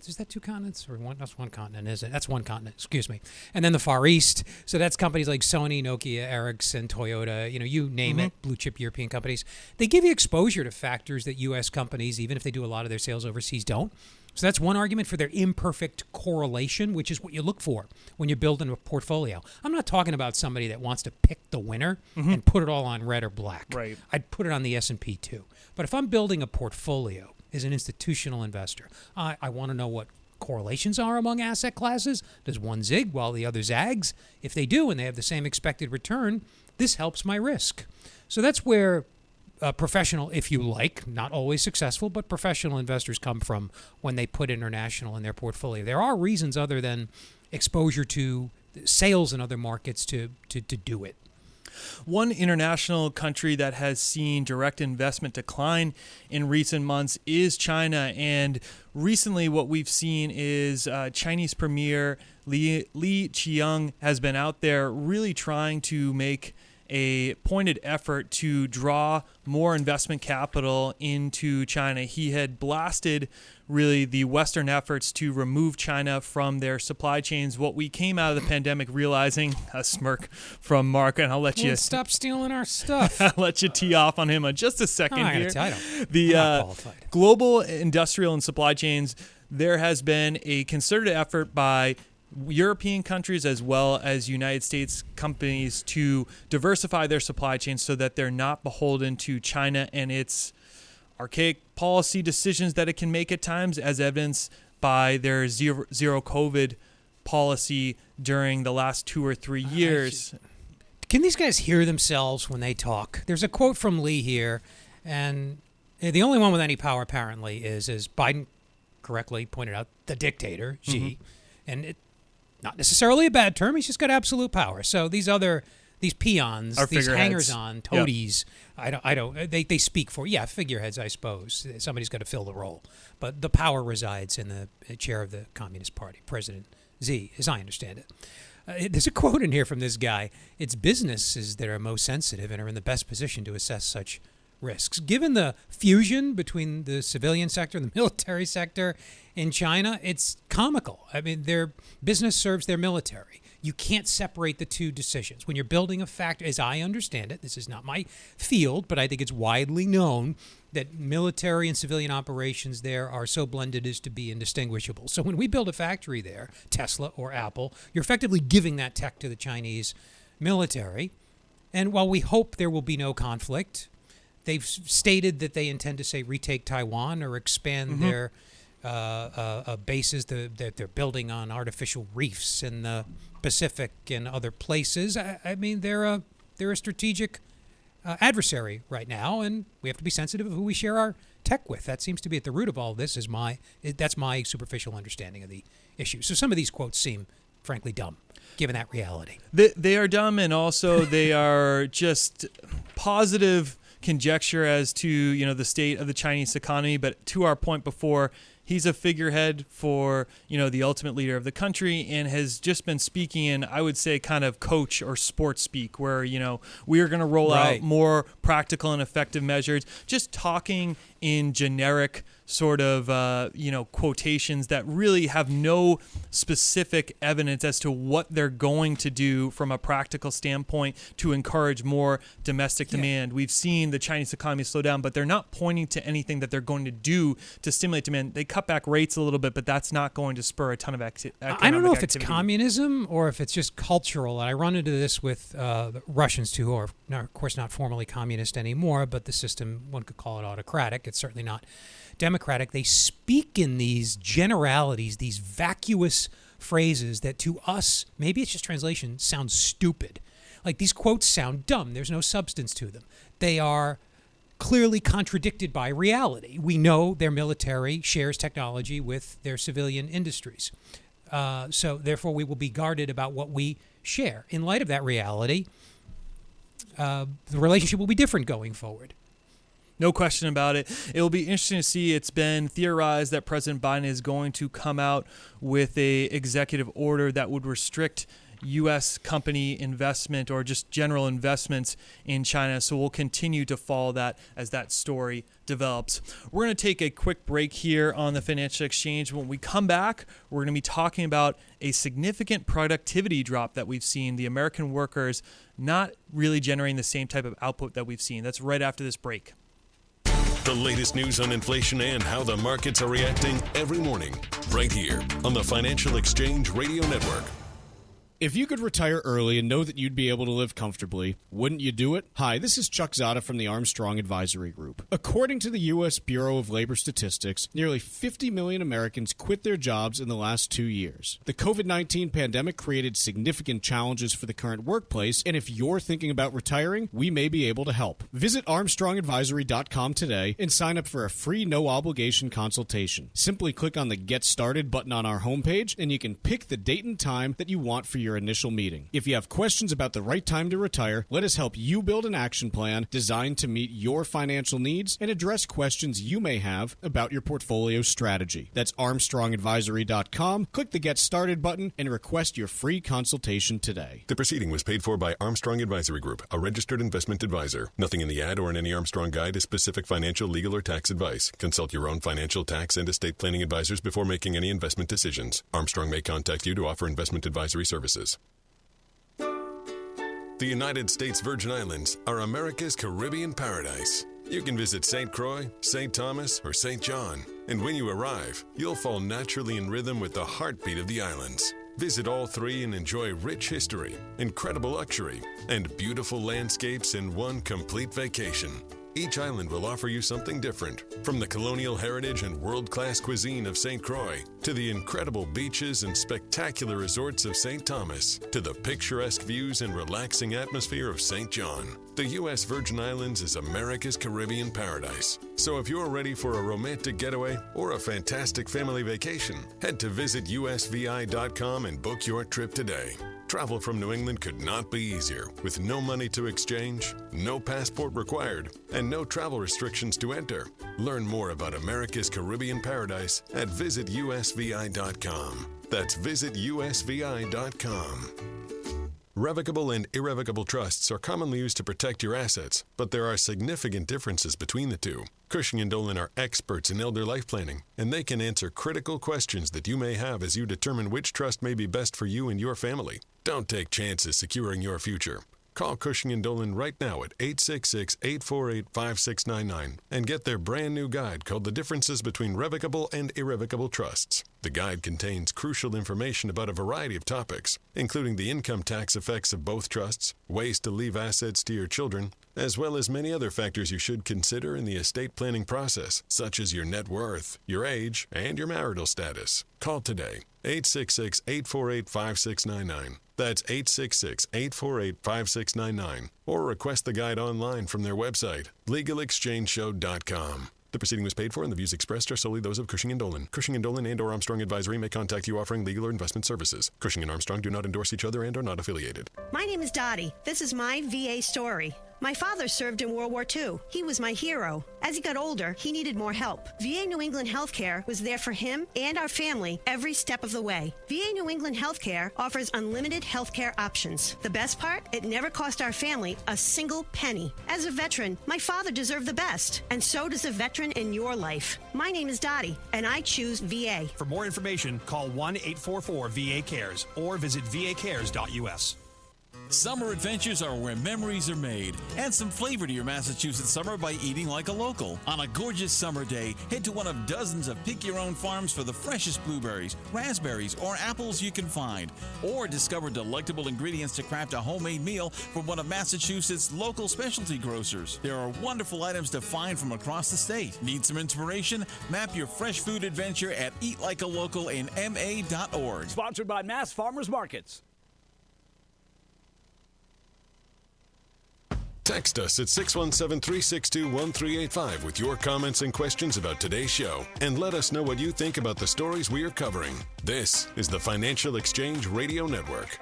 Is that two continents or one? That's one continent, isn't it? That's one continent. Excuse me. And then the Far East. So that's companies like Sony, Nokia, Ericsson, Toyota. You name it. Blue chip European companies. They give you exposure to factors that U.S. companies, even if they do a lot of their sales overseas, don't. So that's one argument for their imperfect correlation, which is what you look for when you're building a portfolio. I'm not talking about somebody that wants to pick the winner and put it all on red or black. Right. I'd put it on the S&P too. But if I'm building a portfolio as an institutional investor, I want to know what correlations are among asset classes. Does one zig while the other zags? If they do and they have the same expected return, this helps my risk. So that's where professional, if you like, not always successful, but professional investors come from when they put international in their portfolio. There are reasons other than exposure to sales in other markets to do it. One international country that has seen direct investment decline in recent months is China. And recently what we've seen is Chinese Premier Li Qiang has been out there really trying to make a pointed effort to draw more investment capital into China. He had blasted really the Western efforts to remove China from their supply chains. What we came out of the pandemic realizing, a smirk from Mark, and I'll let you stop stealing our stuff. I'll let you tee off on him in just a second here. The global industrial and supply chains there has been a concerted effort by European countries as well as United States companies to diversify their supply chains so that they're not beholden to China and its archaic policy decisions that it can make at times, as evidenced by their zero COVID policy during the last 2 or 3 years. Can these guys hear themselves when they talk? There's a quote from Lee here, and the only one with any power apparently is, as Biden correctly pointed out, the dictator, Xi. And it, not necessarily a bad term, he's just got absolute power. So these peons, these hangers-on, toadies, they speak for, figureheads, I suppose. Somebody's got to fill the role. But the power resides in the chair of the Communist Party, President Xi, as I understand it. There's a quote in here from this guy. It's businesses that are most sensitive and are in the best position to assess such risks. Given the fusion between the civilian sector and the military sector in China, it's comical. I mean, their business serves their military. You can't separate the two decisions. When you're building a factory, as I understand it, this is not my field, but I think it's widely known that military and civilian operations there are so blended as to be indistinguishable. So when we build a factory there, Tesla or Apple, you're effectively giving that tech to the Chinese military. And while we hope there will be no conflict, they've stated that they intend to, say, retake Taiwan or expand their bases that they're building on artificial reefs in the Pacific and other places. I mean, they're a strategic adversary right now, and we have to be sensitive of who we share our tech with. That seems to be at the root of all this. That's my superficial understanding of the issue. So some of these quotes seem, frankly, dumb, given that reality. They are dumb, and also they are just positive conjecture as to the state of the Chinese economy. But to our point before, he's a figurehead for the ultimate leader of the country, and has just been speaking in, I would say, kind of coach or sports speak, where we are going to roll out more practical and effective measures, just talking in generic sort of quotations that really have no specific evidence as to what they're going to do from a practical standpoint to encourage more domestic demand. We've seen the Chinese economy slow down, but they're not pointing to anything that they're going to do to stimulate demand. They cut back rates a little bit, but that's not going to spur a ton of economic activity. I don't know if it's communism or if it's just cultural. I run into this with the Russians too, who are, of course, not formally communist anymore, but the system, one could call it autocratic. It's certainly not democratic. They speak in these generalities, these vacuous phrases that to us, maybe it's just translation, sound stupid. Like these quotes sound dumb. There's no substance to them. They are clearly contradicted by reality. We know their military shares technology with their civilian industries. So therefore we will be guarded about what we share. In light of that reality, the relationship will be different going forward. No question about it. It will be interesting to see. It's been theorized that President Biden is going to come out with a executive order that would restrict U.S. company investment or just general investments in China. So we'll continue to follow that as that story develops. We're going to take a quick break here on the Financial Exchange. When we come back, we're going to be talking about a significant productivity drop that we've seen. The American workers not really generating the same type of output that we've seen. That's right after this break. The latest news on inflation and how the markets are reacting every morning, right here on the Financial Exchange Radio Network. If you could retire early and know that you'd be able to live comfortably, wouldn't you do it? Hi, this is Chuck Zada from the Armstrong Advisory Group. According to the U.S. Bureau of Labor Statistics, nearly 50 million Americans quit their jobs in the last 2 years. The COVID-19 pandemic created significant challenges for the current workplace, and if you're thinking about retiring, we may be able to help. Visit ArmstrongAdvisory.com today and sign up for a free no-obligation consultation. Simply click on the Get Started button on our homepage, and you can pick the date and time that you want for your initial meeting. If you have questions about the right time to retire, let us help you build an action plan designed to meet your financial needs and address questions you may have about your portfolio strategy. That's ArmstrongAdvisory.com. Click the Get Started button and request your free consultation today. The proceeding was paid for by Armstrong Advisory Group, a registered investment advisor. Nothing in the ad or in any Armstrong guide is specific financial, legal, or tax advice. Consult your own financial, tax, and estate planning advisors before making any investment decisions. Armstrong may contact you to offer investment advisory services. The United States Virgin Islands are America's Caribbean paradise. You can visit St. Croix, St. Thomas, or St. John. And when you arrive, you'll fall naturally in rhythm with the heartbeat of the islands. Visit all three and enjoy rich history, incredible luxury, and beautiful landscapes in one complete vacation. Each island will offer you something different, from the colonial heritage and world-class cuisine of St. Croix, to the incredible beaches and spectacular resorts of St. Thomas, to the picturesque views and relaxing atmosphere of St. John. The U.S. Virgin Islands is America's Caribbean paradise. So if you're ready for a romantic getaway or a fantastic family vacation, head to visitusvi.com and book your trip today. Travel from New England could not be easier, with no money to exchange, no passport required, and no travel restrictions to enter. Learn more about America's Caribbean paradise at visitusvi.com. That's visitusvi.com. Revocable and irrevocable trusts are commonly used to protect your assets, but there are significant differences between the two. Cushing & Dolan are experts in elder life planning, and they can answer critical questions that you may have as you determine which trust may be best for you and your family. Don't take chances securing your future. Call Cushing & Dolan right now at 866-848-5699 and get their brand new guide called The Differences Between Revocable and Irrevocable Trusts. The guide contains crucial information about a variety of topics, including the income tax effects of both trusts, ways to leave assets to your children, as well as many other factors you should consider in the estate planning process, such as your net worth, your age, and your marital status. Call today, 866-848-5699. That's 866-848-5699. Or request the guide online from their website, legalexchangeshow.com. The proceeding was paid for and the views expressed are solely those of Cushing & Dolan. Cushing & Dolan and or Armstrong Advisory may contact you offering legal or investment services. Cushing and Armstrong do not endorse each other and are not affiliated. My name is Dottie. This is my VA story. My father served in World War II. He was my hero. As he got older, he needed more help. VA New England Healthcare was there for him and our family every step of the way. VA New England Healthcare offers unlimited healthcare options. The best part? It never cost our family a single penny. As a veteran, my father deserved the best, and so does a veteran in your life. My name is Dottie, and I choose VA. For more information, call 1-844-VA-CARES or visit vacares.us. Summer adventures are where memories are made. Add some flavor to your Massachusetts summer by eating like a local. On a gorgeous summer day, head to one of dozens of pick-your-own farms for the freshest blueberries, raspberries, or apples you can find. Or discover delectable ingredients to craft a homemade meal from one of Massachusetts' local specialty grocers. There are wonderful items to find from across the state. Need some inspiration? Map your fresh food adventure at eatlikealocalinma.org. Sponsored by Mass Farmers Markets. Text us at 617-362-1385 with your comments and questions about today's show, and let us know what you think about the stories we are covering. This is the Financial Exchange Radio Network.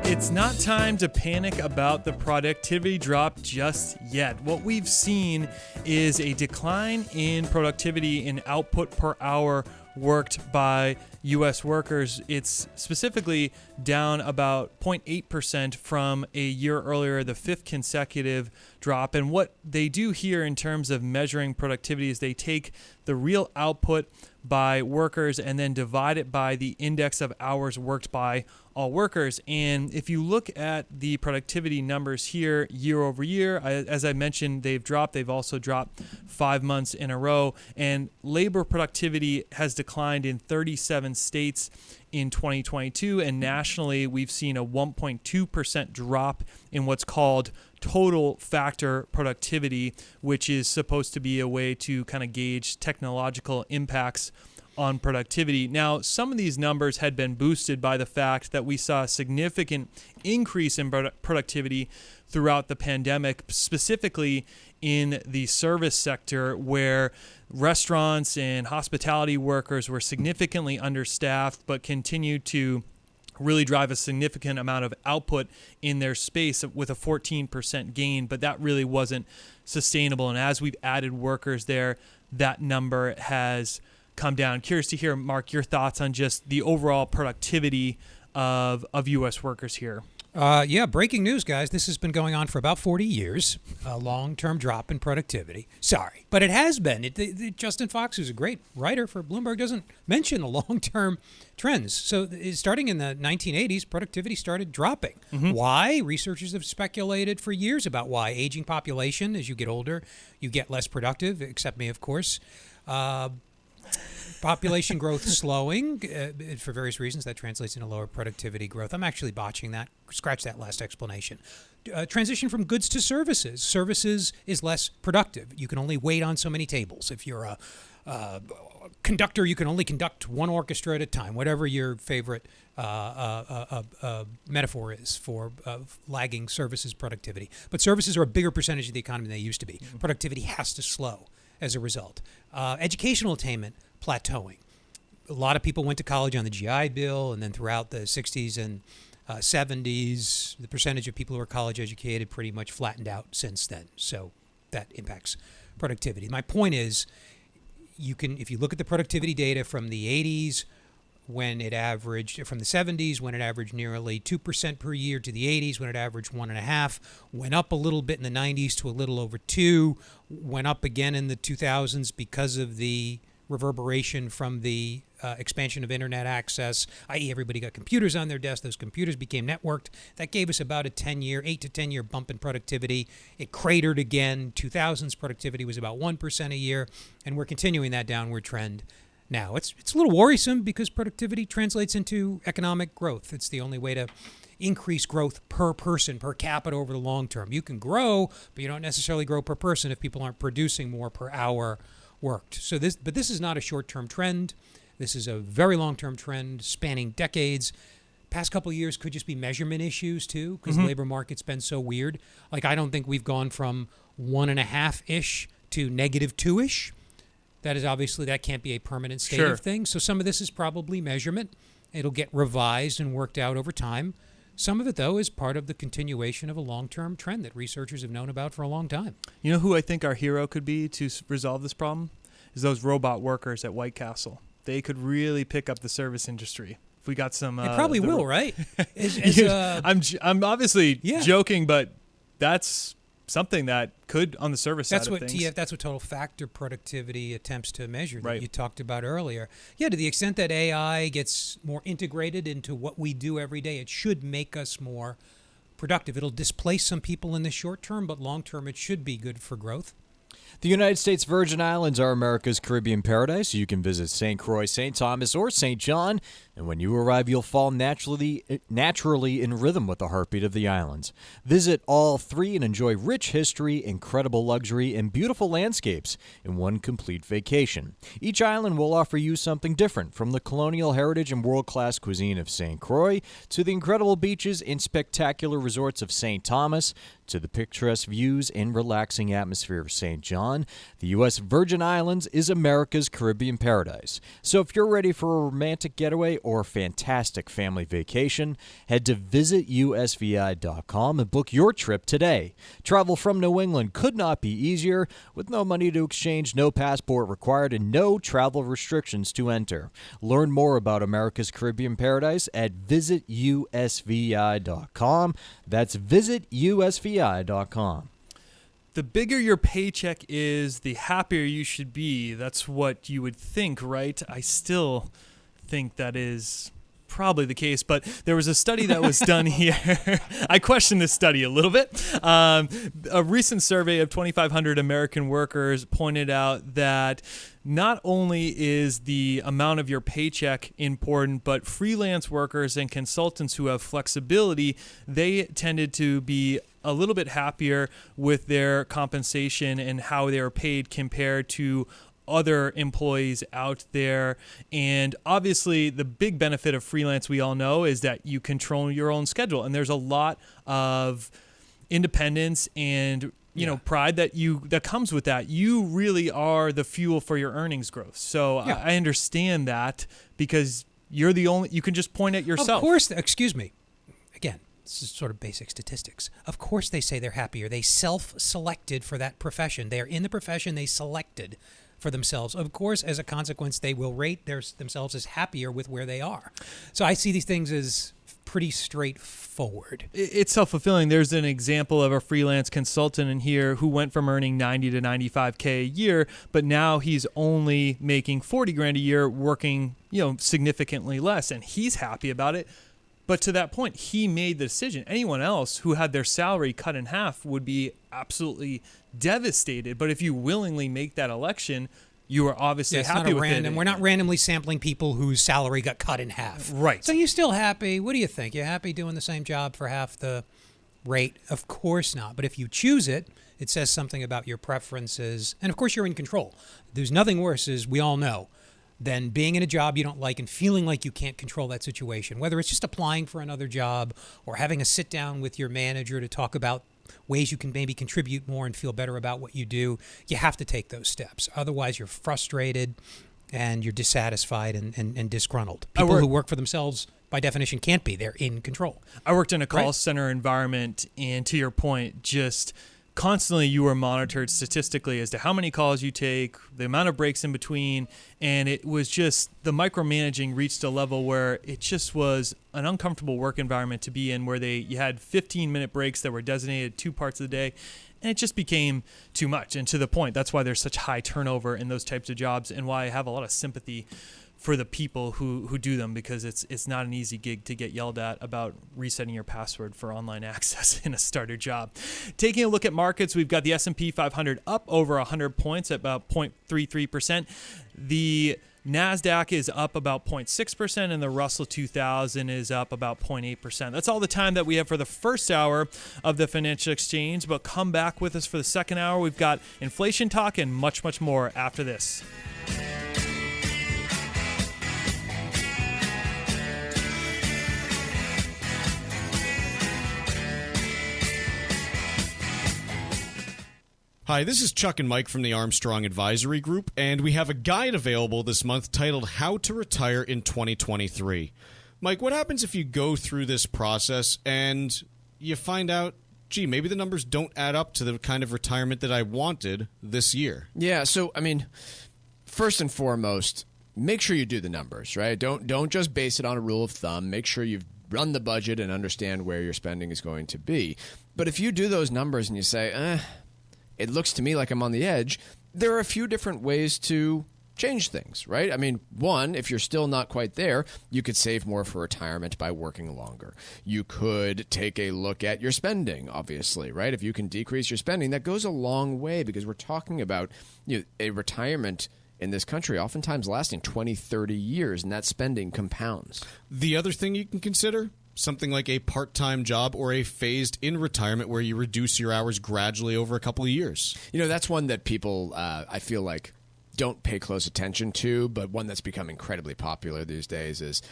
It's not time to panic about the productivity drop just yet. What we've seen is a decline in productivity in output per hour worked by U.S. workers. It's specifically down about 0.8% from a year earlier, the fifth consecutive drop. And what they do here in terms of measuring productivity is they take the real output by workers and then divide it by the index of hours worked by all workers. And if you look at the productivity numbers here year over year, as I mentioned, they've dropped. They've also dropped 5 months in a row. And labor productivity has declined in 37 states in 2022. And nationally, we've seen a 1.2% drop in what's called total factor productivity, which is supposed to be a way to kind of gauge technological impacts on productivity. Now, some of these numbers had been boosted by the fact that we saw a significant increase in productivity throughout the pandemic, specifically in the service sector, where restaurants and hospitality workers were significantly understaffed but continued to really drive a significant amount of output in their space with a 14% gain, but that really wasn't sustainable. And as we've added workers there, that number has come down. Curious to hear, Mark, your thoughts on just the overall productivity of U.S. workers here. Yeah, breaking news, guys. This has been going on for about 40 years, a long-term drop in productivity. Sorry, but it has been. Justin Fox, who's a great writer for Bloomberg, doesn't mention the long-term trends. So starting in the 1980s, productivity started dropping. Why? Researchers have speculated for years about why. Aging population, as you get older, you get less productive, except me, of course. Population growth slowing for various reasons. That translates into lower productivity growth. I'm actually botching that. Scratch that last explanation. Transition from goods to services. Services is less productive. You can only wait on so many tables. If you're a conductor, you can only conduct one orchestra at a time, whatever your favorite metaphor is for lagging services productivity. But services are a bigger percentage of the economy than they used to be. Productivity has to slow as a result. Educational attainment plateauing. A lot of people went to college on the GI Bill, and then throughout the 60s and 70s, the percentage of people who are college educated pretty much flattened out since then. So that impacts productivity. My point is, if you look at the productivity data from the 80s, when it averaged, from the 70s, when it averaged nearly 2% per year, to the 80s, when it averaged 1.5%, went up a little bit in the 90s to a little over 2%, went up again in the 2000s because of the reverberation from the expansion of internet access, i.e. everybody got computers on their desk. Those computers became networked. That gave us about a 8 to 10 year bump in productivity. It cratered again. 2000s productivity was about 1% a year, and we're continuing that downward trend now. It's a little worrisome because productivity translates into economic growth. It's the only way to increase growth per person, per capita over the long term. You can grow, but you don't necessarily grow per person if people aren't producing more per hour worked. But this is not a short-term trend. This is a very long-term trend spanning decades. Past couple of years could just be measurement issues too, because the labor market's been so weird. Like, I don't think we've gone from 1.5-ish to -2-ish. That is obviously, that can't be a permanent state of things. So some of this is probably measurement. It'll get revised and worked out over time. Some of it, though, is part of the continuation of a long-term trend that researchers have known about for a long time. You know who I think our hero could be to resolve this problem? Is those robot workers at White Castle. They could really pick up the service industry. If we got some... It probably will, right? I'm obviously joking, but that's something that could, on the service side of things. That's what total factor productivity attempts to measure that you talked about earlier. Yeah, to the extent that AI gets more integrated into what we do every day, it should make us more productive. It'll displace some people in the short term, but long term it should be good for growth. The United States Virgin Islands are America's Caribbean paradise. You can visit St. Croix, St. Thomas, or St. John, and when you arrive, you'll fall naturally in rhythm with the heartbeat of the islands. Visit all three and enjoy rich history, incredible luxury, and beautiful landscapes in one complete vacation. Each island will offer you something different, from the colonial heritage and world-class cuisine of St. Croix to the incredible beaches and spectacular resorts of St. Thomas, to the picturesque views and relaxing atmosphere of St. John. The U.S. Virgin Islands is America's Caribbean paradise. So if you're ready for a romantic getaway or a fantastic family vacation, head to visitusvi.com and book your trip today. Travel from New England could not be easier, with no money to exchange, no passport required, and no travel restrictions to enter. Learn more about America's Caribbean paradise at visitusvi.com. That's visitusvi.com. The bigger your paycheck is, the happier you should be. That's what you would think, right? I still think that is probably the case, but there was a study that was done here. I question this study a little bit. A recent survey of 2,500 American workers pointed out that not only is the amount of your paycheck important, but freelance workers and consultants who have flexibility, they tended to be a little bit happier with their compensation and how they are paid compared to other employees out there. And obviously the big benefit of freelance, we all know, is that you control your own schedule, and there's a lot of independence and pride that comes with that. You really are the fuel for your earnings growth. So I understand that, because you're the only, you can just point at yourself. Of course, excuse me. Again, this is sort of basic statistics. Of course they say they're happier. They self-selected for that profession. They are in the profession they selected for themselves. Of course, as a consequence, they will rate themselves as happier with where they are. So I see these things as pretty straightforward. It's self-fulfilling. There's an example of a freelance consultant in here who went from earning 90 to 95K a year, but now he's only making 40 grand a year working, significantly less, and he's happy about it. But to that point, he made the decision. Anyone else who had their salary cut in half would be absolutely devastated. But if you willingly make that election, you are obviously happy with it. We're not randomly sampling people whose salary got cut in half. Right. So you're still happy. What do you think? You happy doing the same job for half the rate? Of course not. But if you choose it, it says something about your preferences. And of course, you're in control. There's nothing worse, as we all know, than being in a job you don't like and feeling like you can't control that situation, whether it's just applying for another job or having a sit down with your manager to talk about ways you can maybe contribute more and feel better about what you do. You have to take those steps. Otherwise, you're frustrated and you're dissatisfied and disgruntled. People who work for themselves, by definition, can't be. They're in control. I worked in a call center environment, and to your point, just constantly you were monitored statistically as to how many calls you take, the amount of breaks in between, and it was just the micromanaging reached a level where it just was an uncomfortable work environment to be in, where you had 15-minute breaks that were designated 2 parts of the day, and it just became too much. And to the point, that's why there's such high turnover in those types of jobs, and why I have a lot of sympathy for the people who do them, because it's not an easy gig to get yelled at about resetting your password for online access in a starter job. Taking a look at markets, we've got the S&P 500 up over 100 points at about 0.33%. The NASDAQ is up about 0.6%, and the Russell 2000 is up about 0.8%. That's all the time that we have for the first hour of the Financial Exchange, but come back with us for the second hour. We've got inflation talk and much, much more after this. Hi, this is Chuck and Mike from the Armstrong Advisory Group, and we have a guide available this month titled How to Retire in 2023. Mike, what happens if you go through this process and you find out, gee, maybe the numbers don't add up to the kind of retirement that I wanted this year? Yeah, so, first and foremost, make sure you do the numbers, right? Don't just base it on a rule of thumb. Make sure you've run the budget and understand where your spending is going to be. But if you do those numbers and you say, it looks to me like I'm on the edge, there are a few different ways to change things, right? One, if you're still not quite there, you could save more for retirement by working longer. You could take a look at your spending, obviously, right? If you can decrease your spending, that goes a long way, because we're talking about a retirement in this country oftentimes lasting 20, 30 years, and that spending compounds. The other thing you can consider, something like a part-time job or a phased-in retirement where you reduce your hours gradually over a couple of years. That's one that people, I feel like, don't pay close attention to, but one that's become incredibly popular these days is,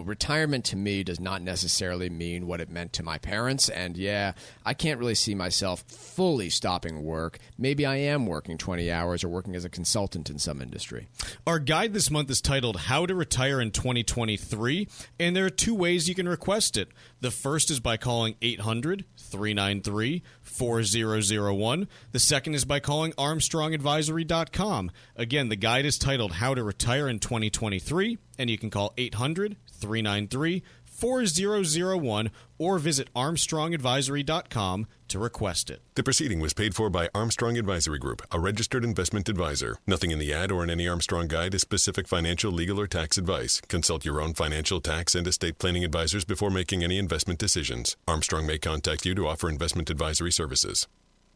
retirement to me does not necessarily mean what it meant to my parents. And yeah, I can't really see myself fully stopping work. Maybe I am working 20 hours or working as a consultant in some industry. Our guide this month is titled How to Retire in 2023, and there are 2 ways you can request it. The first is by calling 800-393-4001. The second is by calling ArmstrongAdvisory.com. Again, the guide is titled How to Retire in 2023, and you can call 800-393-4001 or visit ArmstrongAdvisory.com to request it. The proceeding was paid for by Armstrong Advisory Group, a registered investment advisor. Nothing in the ad or in any Armstrong guide is specific financial, legal, or tax advice. Consult your own financial, tax, and estate planning advisors before making any investment decisions. Armstrong may contact you to offer investment advisory services.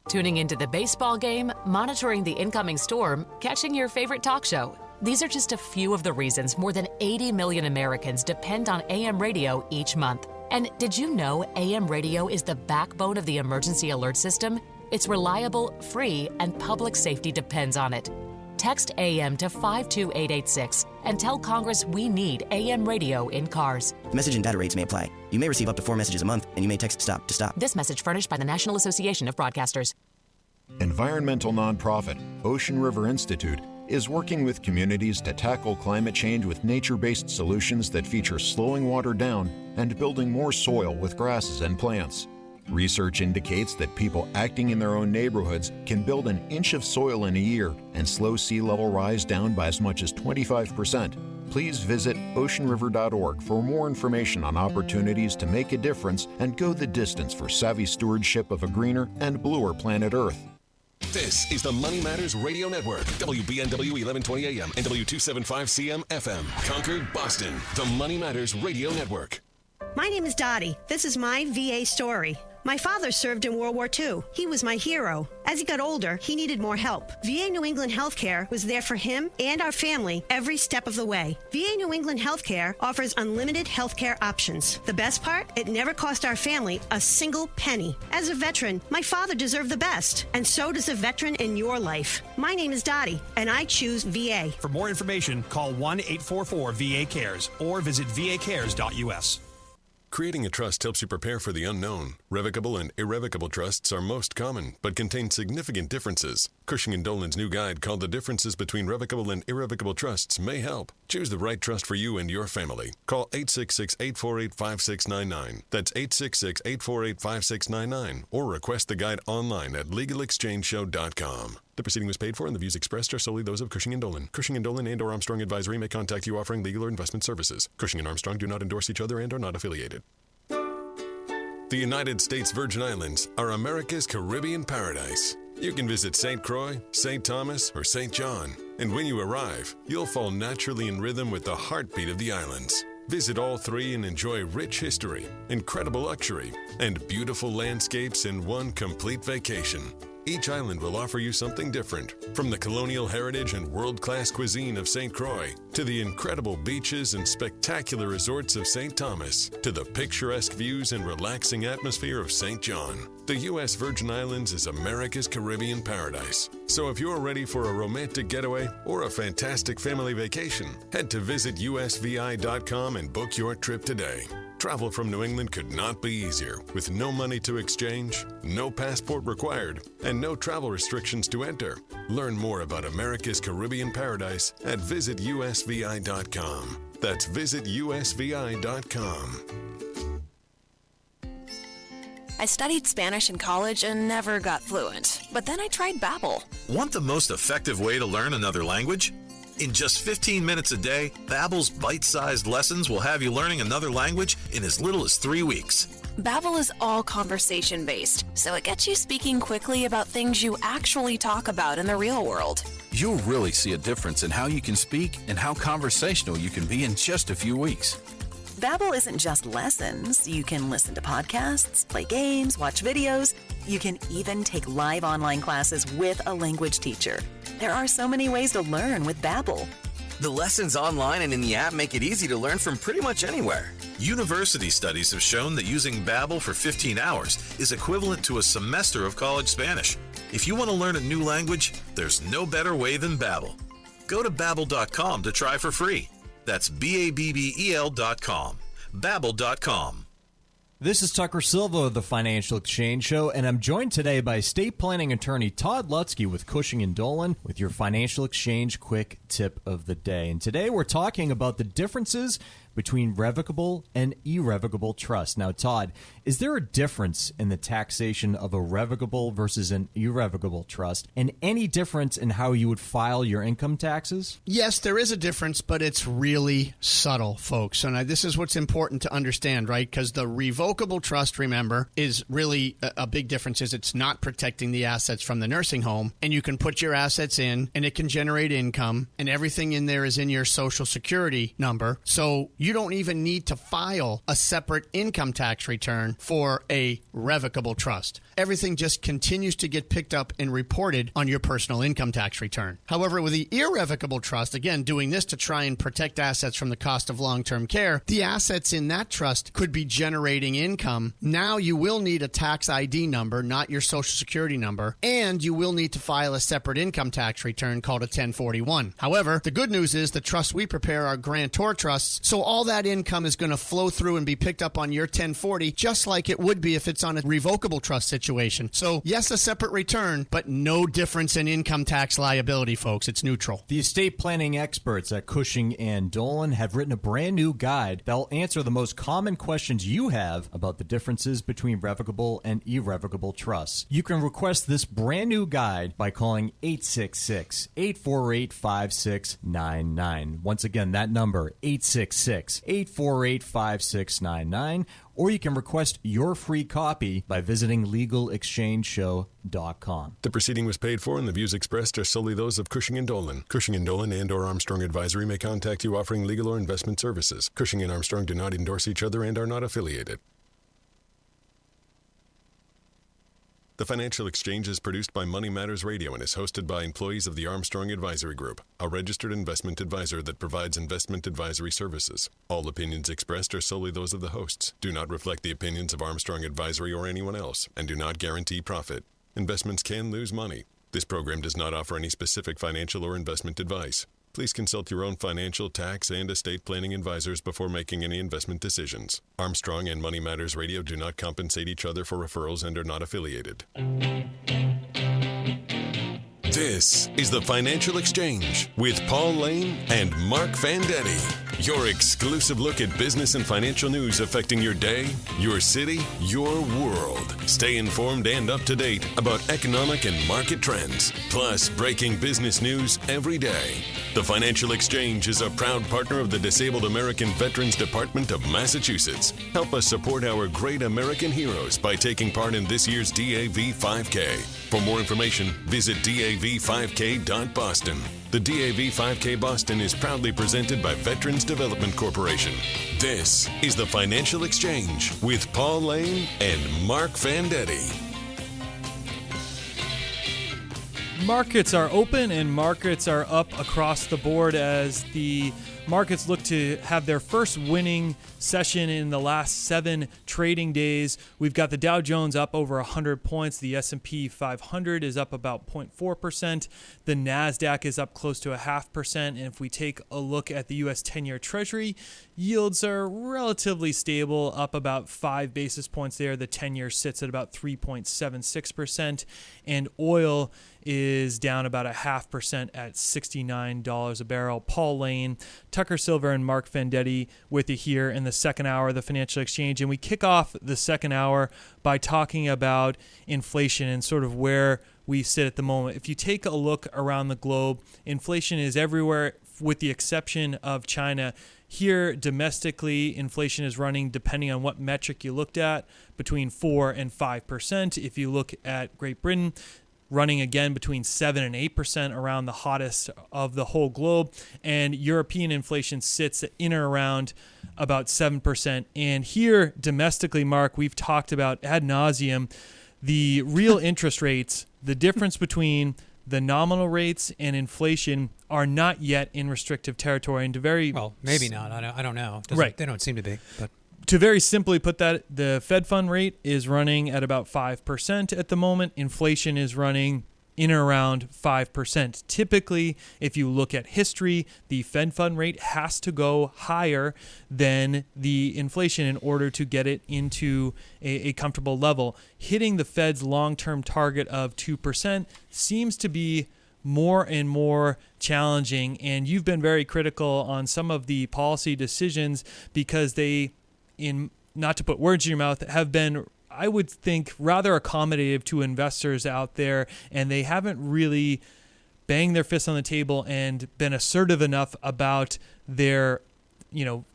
Tuning into the baseball game, monitoring the incoming storm, catching your favorite talk show. These are just a few of the reasons more than 80 million Americans depend on AM radio each month. And did you know AM radio is the backbone of the emergency alert system? It's reliable, free, and public safety depends on it. Text AM to 52886 and tell Congress we need AM radio in cars. Message and data rates may apply. You may receive up to 4 messages a month, and you may text STOP to stop. This message furnished by the National Association of Broadcasters. Environmental nonprofit Ocean River Institute is working with communities to tackle climate change with nature-based solutions that feature slowing water down and building more soil with grasses and plants. Research indicates that people acting in their own neighborhoods can build an inch of soil in a year and slow sea level rise down by as much as 25%. please visit oceanriver.org for more information on opportunities to make a difference and go the distance for savvy stewardship of a greener and bluer planet Earth. This is the Money Matters Radio Network, WBNW 1120 AM and W275CM FM, Concord, Boston. The Money Matters Radio Network. My name is Dottie. This is my VA story. My father served in World War II. He was my hero. As he got older, he needed more help. VA New England Healthcare was there for him and our family every step of the way. VA New England Healthcare offers unlimited healthcare options. The best part? It never cost our family a single penny. As a veteran, my father deserved the best, and so does a veteran in your life. My name is Dottie, and I choose VA. For more information, call 1-844-VA-CARES or visit vacares.us. Creating a trust helps you prepare for the unknown. Revocable and irrevocable trusts are most common, but contain significant differences. Cushing & Dolan's new guide called The Differences Between Revocable and Irrevocable Trusts may help. Choose the right trust for you and your family. Call 866-848-5699. That's 866-848-5699. Or request the guide online at legalexchangeshow.com. The proceeding was paid for, and the views expressed are solely those of Cushing & Dolan. Cushing & Dolan and or Armstrong Advisory may contact you offering legal or investment services. Cushing & Armstrong do not endorse each other and are not affiliated. The United States Virgin Islands are America's Caribbean paradise. You can visit St. Croix, St. Thomas, or St. John. And when you arrive, you'll fall naturally in rhythm with the heartbeat of the islands. Visit all three and enjoy rich history, incredible luxury, and beautiful landscapes in one complete vacation. Each island will offer you something different, from the colonial heritage and world-class cuisine of St. Croix, to the incredible beaches and spectacular resorts of St. Thomas, to the picturesque views and relaxing atmosphere of St. John. The U.S. Virgin Islands is America's Caribbean paradise. So if you're ready for a romantic getaway or a fantastic family vacation, head to visitusvi.com and book your trip today. Travel from New England could not be easier, with no money to exchange, no passport required, and no travel restrictions to enter. Learn more about America's Caribbean paradise at visitusvi.com. That's visitusvi.com. I studied Spanish in college and never got fluent, but then I tried Babbel. Want the most effective way to learn another language? In just 15 minutes a day, Babbel's bite-sized lessons will have you learning another language in as little as 3 weeks. Babbel is all conversation-based, so it gets you speaking quickly about things you actually talk about in the real world. You'll really see a difference in how you can speak and how conversational you can be in just a few weeks. Babbel isn't just lessons. You can listen to podcasts, play games, watch videos. You can even take live online classes with a language teacher. There are so many ways to learn with Babbel. The lessons online and in the app make it easy to learn from pretty much anywhere. University studies have shown that using Babbel for 15 hours is equivalent to a semester of college Spanish. If you want to learn a new language, there's no better way than Babbel. Go to Babbel.com to try for free. That's Babbel.com. Babbel.com. This is Tucker Silva of the Financial Exchange Show, and I'm joined today by estate planning attorney Todd Lutzke with Cushing & Dolan with your Financial Exchange Quick Tip of the Day. And today we're talking about the differences between revocable and irrevocable trust. Now, Todd, is there a difference in the taxation of a revocable versus an irrevocable trust, and any difference in how you would file your income taxes? Yes, there is a difference, but it's really subtle, folks. And this is what's important to understand, right? Because the revocable trust, remember, is really a big difference is it's not protecting the assets from the nursing home, and you can put your assets in, and it can generate income, and everything in there is in your Social Security number. So you don't even need to file a separate income tax return for a revocable trust. Everything just continues to get picked up and reported on your personal income tax return. However, with the irrevocable trust, again, doing this to try and protect assets from the cost of long-term care, the assets in that trust could be generating income. Now you will need a tax ID number, not your Social Security number, and you will need to file a separate income tax return called a 1041. However, the good news is the trusts we prepare are grantor trusts, so all that income is going to flow through and be picked up on your 1040, just like it would be if it's on a revocable trust situation. So, yes, a separate return, but no difference in income tax liability, folks. It's neutral. The estate planning experts at Cushing & Dolan have written a brand new guide that will answer the most common questions you have about the differences between revocable and irrevocable trusts. You can request this brand new guide by calling 866-848-5699. Once again, that number, 866-848-5699. Or you can request your free copy by visiting LegalExchangeShow.com. The proceeding was paid for and the views expressed are solely those of Cushing & Dolan. Cushing & Dolan and or Armstrong Advisory may contact you offering legal or investment services. Cushing & Armstrong do not endorse each other and are not affiliated. The Financial Exchange is produced by Money Matters Radio and is hosted by employees of the Armstrong Advisory Group, a registered investment advisor that provides investment advisory services. All opinions expressed are solely those of the hosts, do not reflect the opinions of Armstrong Advisory or anyone else, and do not guarantee profit. Investments can lose money. This program does not offer any specific financial or investment advice. Please consult your own financial, tax, and estate planning advisors before making any investment decisions. Armstrong and Money Matters Radio do not compensate each other for referrals and are not affiliated. This is the Financial Exchange with Paul Lane and Marc Fandetti. Your exclusive look at business and financial news affecting your day, your city, your world. Stay informed and up to date about economic and market trends, plus breaking business news every day. The Financial Exchange is a proud partner of the Disabled American Veterans Department of Massachusetts. Help us support our great American heroes by taking part in this year's DAV 5K. For more information, visit DAV5K.Boston. The DAV 5K Boston is proudly presented by Veterans Development Corporation. This is the Financial Exchange with Paul Lane and Marc Fandetti. Markets are open and markets are up across the board as the markets look to have their first winning session in the last 7 trading days. We've got the Dow Jones up over 100 points. The S&P 500 is up about 0.4%. The NASDAQ is up close to 0.5%. And if we take a look at the U.S. 10-year Treasury, yields are relatively stable, up about 5 basis points there. The 10-year sits at about 3.76%. And oil is down about 0.5% at $69 a barrel. Paul Lane, Tucker Silver, and Marc Fandetti with you here in the second hour of the Financial Exchange. And we kick off the second hour by talking about inflation and sort of where we sit at the moment. If you take a look around the globe, inflation is everywhere with the exception of China. Here, domestically, inflation is running, depending on what metric you looked at, between 4 and 5%. If you look at Great Britain, running again between 7 and 8% around the hottest of the whole globe. And European inflation sits in or around about 7%. And here, domestically, Mark, we've talked about ad nauseum the real interest rates, the difference between the nominal rates and inflation are not yet in restrictive territory. And to very well, maybe not. I don't know. Right. They don't seem to be. But to very simply put that, the Fed fund rate is running at about 5% at the moment. Inflation is running in or around 5%. Typically, if you look at history, the Fed fund rate has to go higher than the inflation in order to get it into a comfortable level. Hitting the Fed's long-term target of 2% seems to be more and more challenging, and you've been very critical on some of the policy decisions because they, not to put words in your mouth, have been, I would think, rather accommodative to investors out there, and they haven't really banged their fists on the table and been assertive enough about their,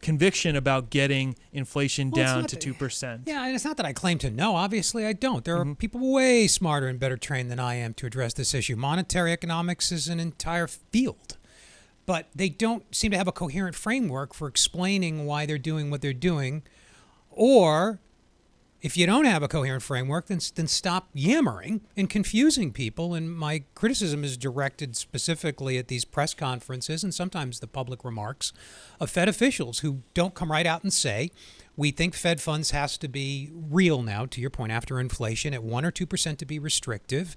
conviction about getting inflation down to 2%. Yeah, and it's not that I claim to know. Obviously, I don't. There are people way smarter and better trained than I am to address this issue. Monetary economics is an entire field, but they don't seem to have a coherent framework for explaining why they're doing what they're doing. Or if you don't have a coherent framework, then stop yammering and confusing people. And my criticism is directed specifically at these press conferences and sometimes the public remarks of Fed officials who don't come right out and say, we think Fed funds has to be real now, to your point, after inflation, at 1 or 2% to be restrictive.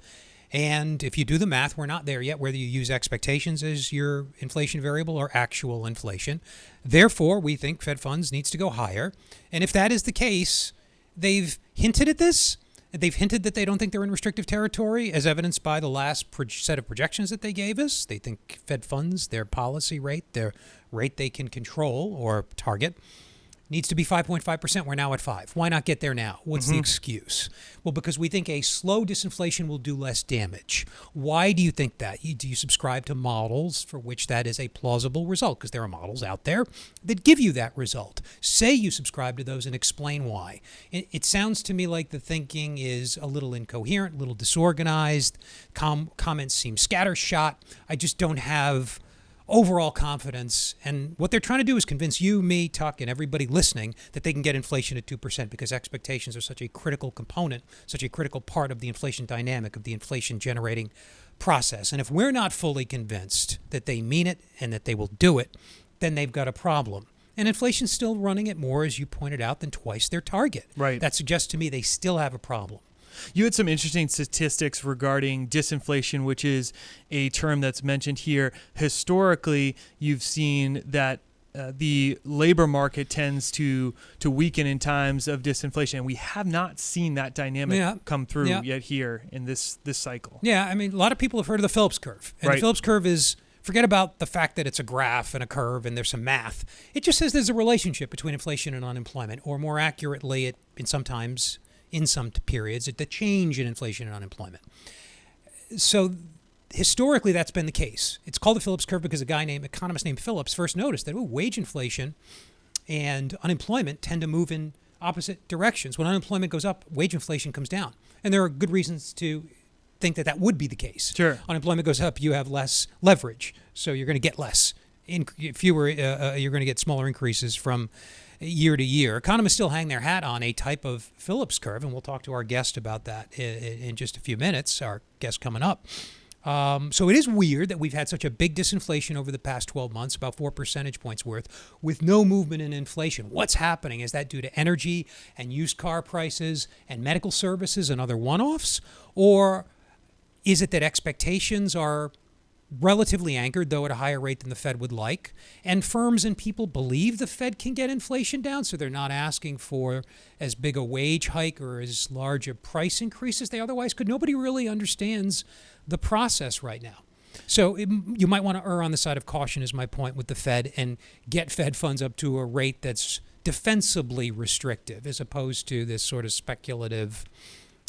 And if you do the math, we're not there yet, whether you use expectations as your inflation variable or actual inflation. Therefore, we think Fed funds needs to go higher. And if that is the case, they've hinted at this. They've hinted that they don't think they're in restrictive territory, as evidenced by the last set of projections that they gave us. They think Fed funds, their policy rate, their rate they can control or target, needs to be 5.5%. We're now at 5. Why not get there now? What's the excuse? Well, because we think a slow disinflation will do less damage. Why do you think that? Do you subscribe to models for which that is a plausible result? Because there are models out there that give you that result. Say you subscribe to those and explain why. It sounds to me like the thinking is a little incoherent, a little disorganized. Comments seem scattershot. I just don't have overall confidence, and what they're trying to do is convince you, me, Tuck, and everybody listening that they can get inflation at 2% because expectations are such a critical component, such a critical part of the inflation dynamic, of the inflation generating process. And if we're not fully convinced that they mean it and that they will do it, then they've got a problem. And inflation's still running at more, as you pointed out, than twice their target. Right. That suggests to me they still have a problem. You had some interesting statistics regarding disinflation, which is a term that's mentioned here. Historically, you've seen that the labor market tends to weaken in times of disinflation, and we have not seen that dynamic come through yet here in this cycle. Yeah, I mean, a lot of people have heard of the Phillips curve. And the Phillips curve is, forget about the fact that it's a graph and a curve and there's some math. It just says there's a relationship between inflation and unemployment, or more accurately, in some periods, the change in inflation and unemployment. So historically, that's been the case. It's called the Phillips curve because economist named Phillips first noticed that wage inflation and unemployment tend to move in opposite directions. When unemployment goes up, wage inflation comes down. And there are good reasons to think that would be the case. Sure. Unemployment goes up, you have less leverage, so you're going to get less. You're going to get smaller increases from year to year. Economists still hang their hat on a type of Phillips curve, and we'll talk to our guest about that in just a few minutes, our guest coming up. So it is weird that we've had such a big disinflation over the past 12 months, about 4 percentage points worth, with no movement in inflation. What's happening? Is that due to energy and used car prices and medical services and other one-offs? Or is it that expectations are relatively anchored, though at a higher rate than the Fed would like, and firms and people believe the Fed can get inflation down, so they're not asking for as big a wage hike or as large a price increase as they otherwise could? Nobody really understands the process right now. So you might want to err on the side of caution, is my point, with the Fed, and get Fed funds up to a rate that's defensibly restrictive, as opposed to this sort of speculative,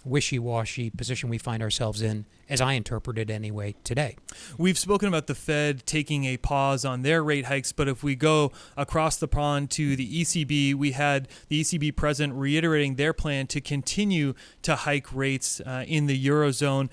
wishy-washy position we find ourselves in, as I interpret it anyway, today. We've spoken about the Fed taking a pause on their rate hikes, but if we go across the pond to the ECB, we had the ECB president reiterating their plan to continue to hike rates in the Eurozone.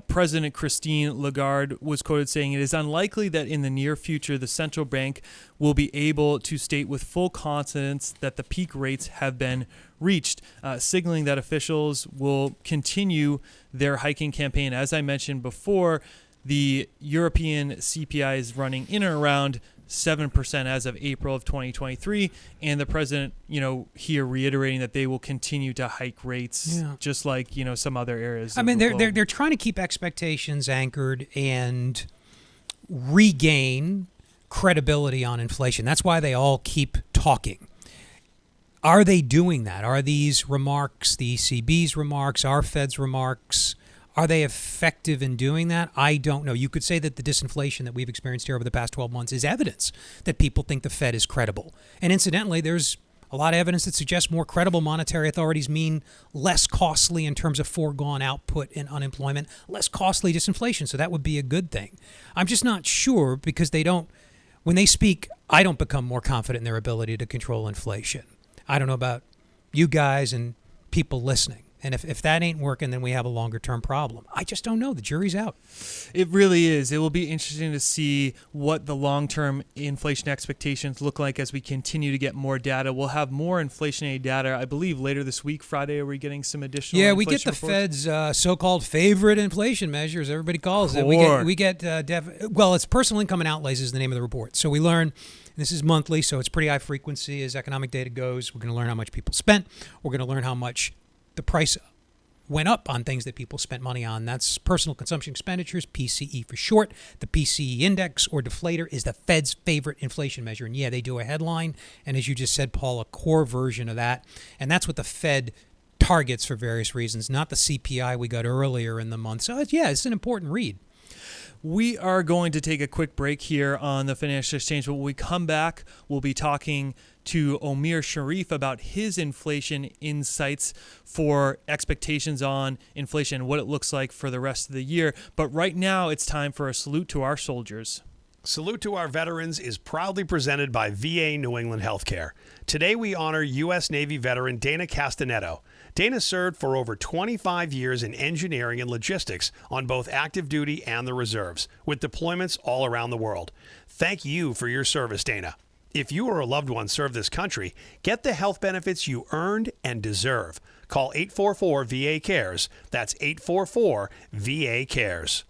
President Christine Lagarde was quoted saying, "It is unlikely that in the near future the central bank will be able to state with full confidence that the peak rates have been reached," signaling that officials will continue their hiking campaign. As I mentioned before, the European CPI is running in and around 7% as of April of 2023, and the president, here reiterating that they will continue to hike rates, just like some other areas. I mean, they're trying to keep expectations anchored and regain credibility on inflation. That's why they all keep talking. Are they doing that? Are these remarks, the ECB's remarks, our Fed's remarks, are they effective in doing that? I don't know. You could say that the disinflation that we've experienced here over the past 12 months is evidence that people think the Fed is credible. And incidentally, there's a lot of evidence that suggests more credible monetary authorities mean less costly in terms of foregone output and unemployment, less costly disinflation. So that would be a good thing. I'm just not sure, because when they speak, I don't become more confident in their ability to control inflation. I don't know about you guys and people listening. And if that ain't working, then we have a longer-term problem. I just don't know. The jury's out. It really is. It will be interesting to see what the long-term inflation expectations look like as we continue to get more data. We'll have more inflationary data, I believe, later this week. Friday, are we getting some additional we get the reports? Fed's so-called favorite inflation measures, everybody calls it. We get it's personal income and outlays is the name of the report. So we learn, this is monthly, so it's pretty high frequency as economic data goes. We're going to learn how much people spent. We're going to learn how much the price went up on things that people spent money on. That's personal consumption expenditures, PCE for short. The PCE index or deflator is the Fed's favorite inflation measure. And yeah, they do a headline, and as you just said, Paul, a core version of that. And that's what the Fed targets for various reasons, not the CPI we got earlier in the month. So it's an important read. We are going to take a quick break here on the Financial Exchange, but when we come back, we'll be talking to Omair Sharif about his inflation insights for expectations on inflation and what it looks like for the rest of the year. But right now, it's time for a salute to our soldiers. Salute to our veterans is proudly presented by VA New England Healthcare. Today we honor U.S. Navy veteran Dana Castanetto. Dana served for over 25 years in engineering and logistics on both active duty and the reserves, with deployments all around the world. Thank you for your service, Dana. If you or a loved one serve this country, get the health benefits you earned and deserve. Call 844-VA-CARES. That's 844-VA-CARES.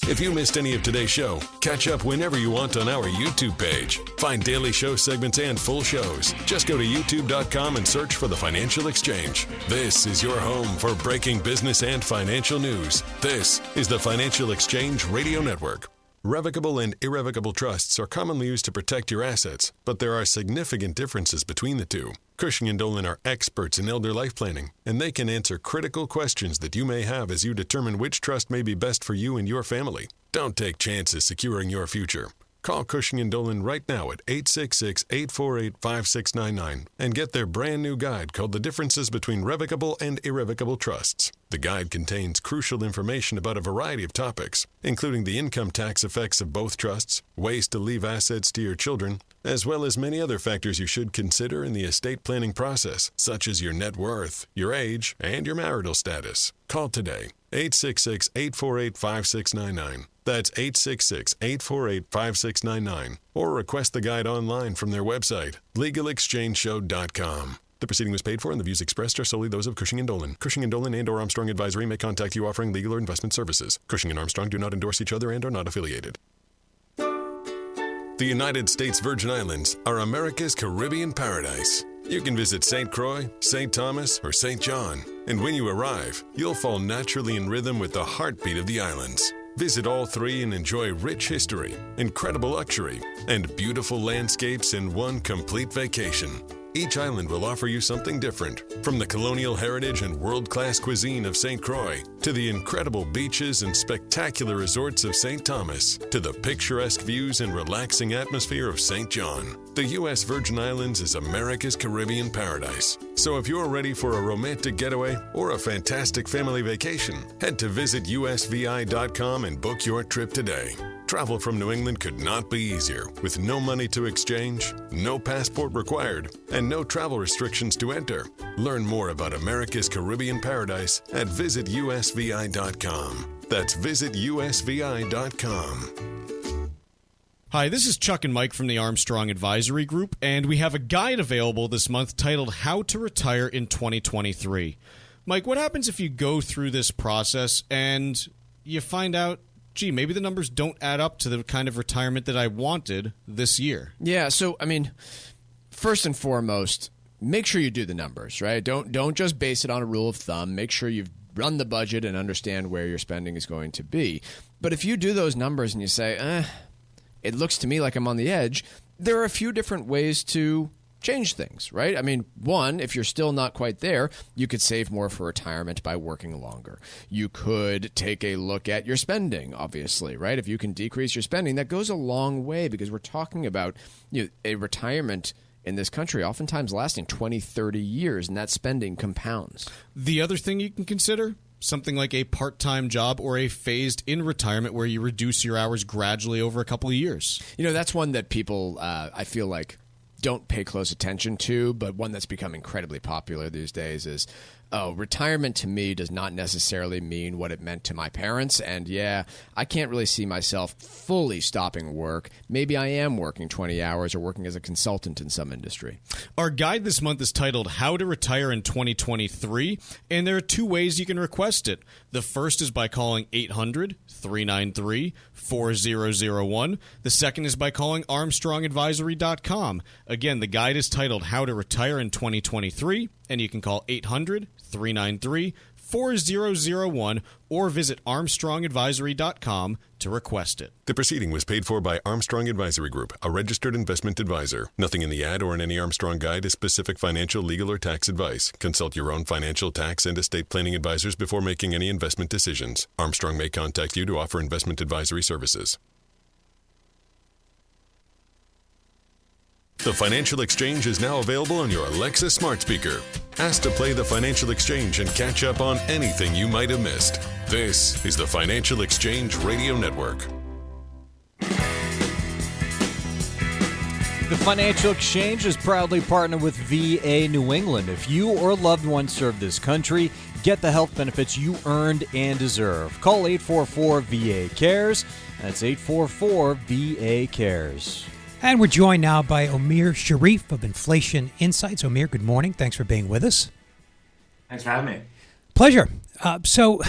If you missed any of today's show, catch up whenever you want on our YouTube page. Find daily show segments and full shows. Just go to youtube.com and search for The Financial Exchange. This is your home for breaking business and financial news. This is the Financial Exchange Radio Network. Revocable and irrevocable trusts are commonly used to protect your assets, but there are significant differences between the two. Cushing & Dolan are experts in elder life planning, and they can answer critical questions that you may have as you determine which trust may be best for you and your family. Don't take chances securing your future. Call Cushing & Dolan right now at 866-848-5699 and get their brand new guide called The Differences Between Revocable and Irrevocable Trusts. The guide contains crucial information about a variety of topics, including the income tax effects of both trusts, ways to leave assets to your children, as well as many other factors you should consider in the estate planning process, such as your net worth, your age, and your marital status. Call today, 866-848-5699. That's 866-848-5699. Or request the guide online from their website, legalexchangeshow.com. The proceeding was paid for, and the views expressed are solely those of Cushing & Dolan. Cushing & Dolan and or Armstrong Advisory may contact you offering legal or investment services. Cushing & Armstrong do not endorse each other and are not affiliated. The United States Virgin Islands are America's Caribbean paradise. You can visit St. Croix, St. Thomas, or St. John. And when you arrive, you'll fall naturally in rhythm with the heartbeat of the islands. Visit all three and enjoy rich history, incredible luxury, and beautiful landscapes in one complete vacation. Each island will offer you something different, from the colonial heritage and world-class cuisine of St. Croix, to the incredible beaches and spectacular resorts of St. Thomas, to the picturesque views and relaxing atmosphere of St. John. The U.S. Virgin Islands is America's Caribbean paradise. So if you're ready for a romantic getaway or a fantastic family vacation, head to visitusvi.com and book your trip today. Travel from New England could not be easier, with no money to exchange, no passport required, and no travel restrictions to enter. Learn more about America's Caribbean paradise at visitusvi.com. That's visitusvi.com. Hi, this is Chuck and Mike from the Armstrong Advisory Group, and we have a guide available this month titled How to Retire in 2023. Mike, what happens if you go through this process and you find out, gee, maybe the numbers don't add up to the kind of retirement that I wanted this year? Yeah, so, I mean, first and foremost, make sure you do the numbers, right? Don't just base it on a rule of thumb. Make sure you've run the budget and understand where your spending is going to be. But if you do those numbers and you say, it looks to me like I'm on the edge, there are a few different ways to change things, right? I mean, one, if you're still not quite there, you could save more for retirement by working longer. You could take a look at your spending, obviously, right? If you can decrease your spending, that goes a long way, because we're talking about a retirement in this country oftentimes lasting 20, 30 years, and that spending compounds. The other thing you can consider, something like a part-time job or a phased-in retirement where you reduce your hours gradually over a couple of years. That's one that people, I feel like, don't pay close attention to, but one that's become incredibly popular these days is, retirement to me does not necessarily mean what it meant to my parents. And yeah, I can't really see myself fully stopping work. Maybe I am working 20 hours or working as a consultant in some industry. Our guide this month is titled How to Retire in 2023, and there are two ways you can request it. The first is by calling 800-393-4001. The second is by calling ArmstrongAdvisory.com. Again, the guide is titled How to Retire in 2023, and you can call 800-393-4001. 4001 or visit armstrongadvisory.com to request it. The proceeding was paid for by Armstrong Advisory Group, a registered investment advisor. Nothing in the ad or in any Armstrong guide is specific financial, legal, or tax advice. Consult your own financial, tax, and estate planning advisors before making any investment decisions. Armstrong may contact you to offer investment advisory services. The Financial Exchange is now available on your Alexa smart speaker. Ask to play the Financial Exchange and catch up on anything you might have missed. This is the Financial Exchange Radio Network. The Financial Exchange is proudly partnered with VA New England. If you or loved one serve this country, get the health benefits you earned and deserve. Call 844-VA-CARES. That's 844-VA-CARES. And we're joined now by Omair Sharif of Inflation Insights. Omair, good morning. Thanks for being with us. Thanks for having me. Pleasure. So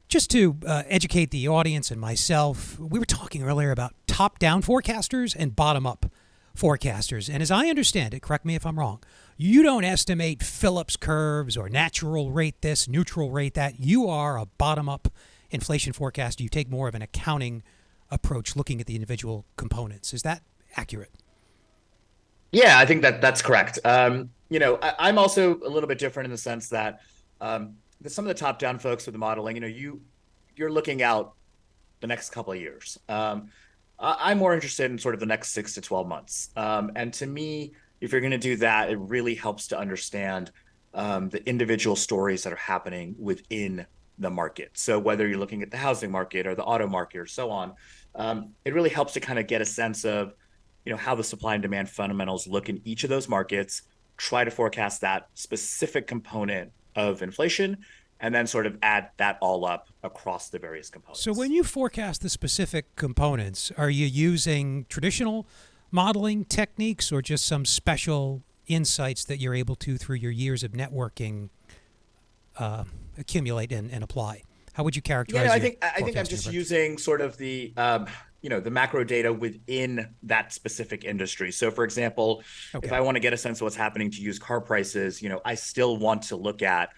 just to educate the audience and myself, we were talking earlier about top-down forecasters and bottom-up forecasters. And as I understand it, correct me if I'm wrong, you don't estimate Phillips curves or natural rate this, neutral rate that. You are a bottom-up inflation forecaster. You take more of an accounting approach looking at the individual components. Is that accurate? Yeah, I think that's correct. I'm also a little bit different in the sense that some of the top-down folks with the modeling, you're looking out the next couple of years. I'm more interested in sort of the next 6 to 12 months. And to me, if you're going to do that, it really helps to understand the individual stories that are happening within the market. So whether you're looking at the housing market or the auto market or so on, it really helps to kind of get a sense of, how the supply and demand fundamentals look in each of those markets, try to forecast that specific component of inflation, and then sort of add that all up across the various components. So when you forecast the specific components, are you using traditional modeling techniques or just some special insights that you're able to, through your years of networking, accumulate and apply? How would you characterize? I think I'm just using sort of the the macro data within that specific industry. So for example, if I want to get a sense of what's happening to used car prices, I still want to look at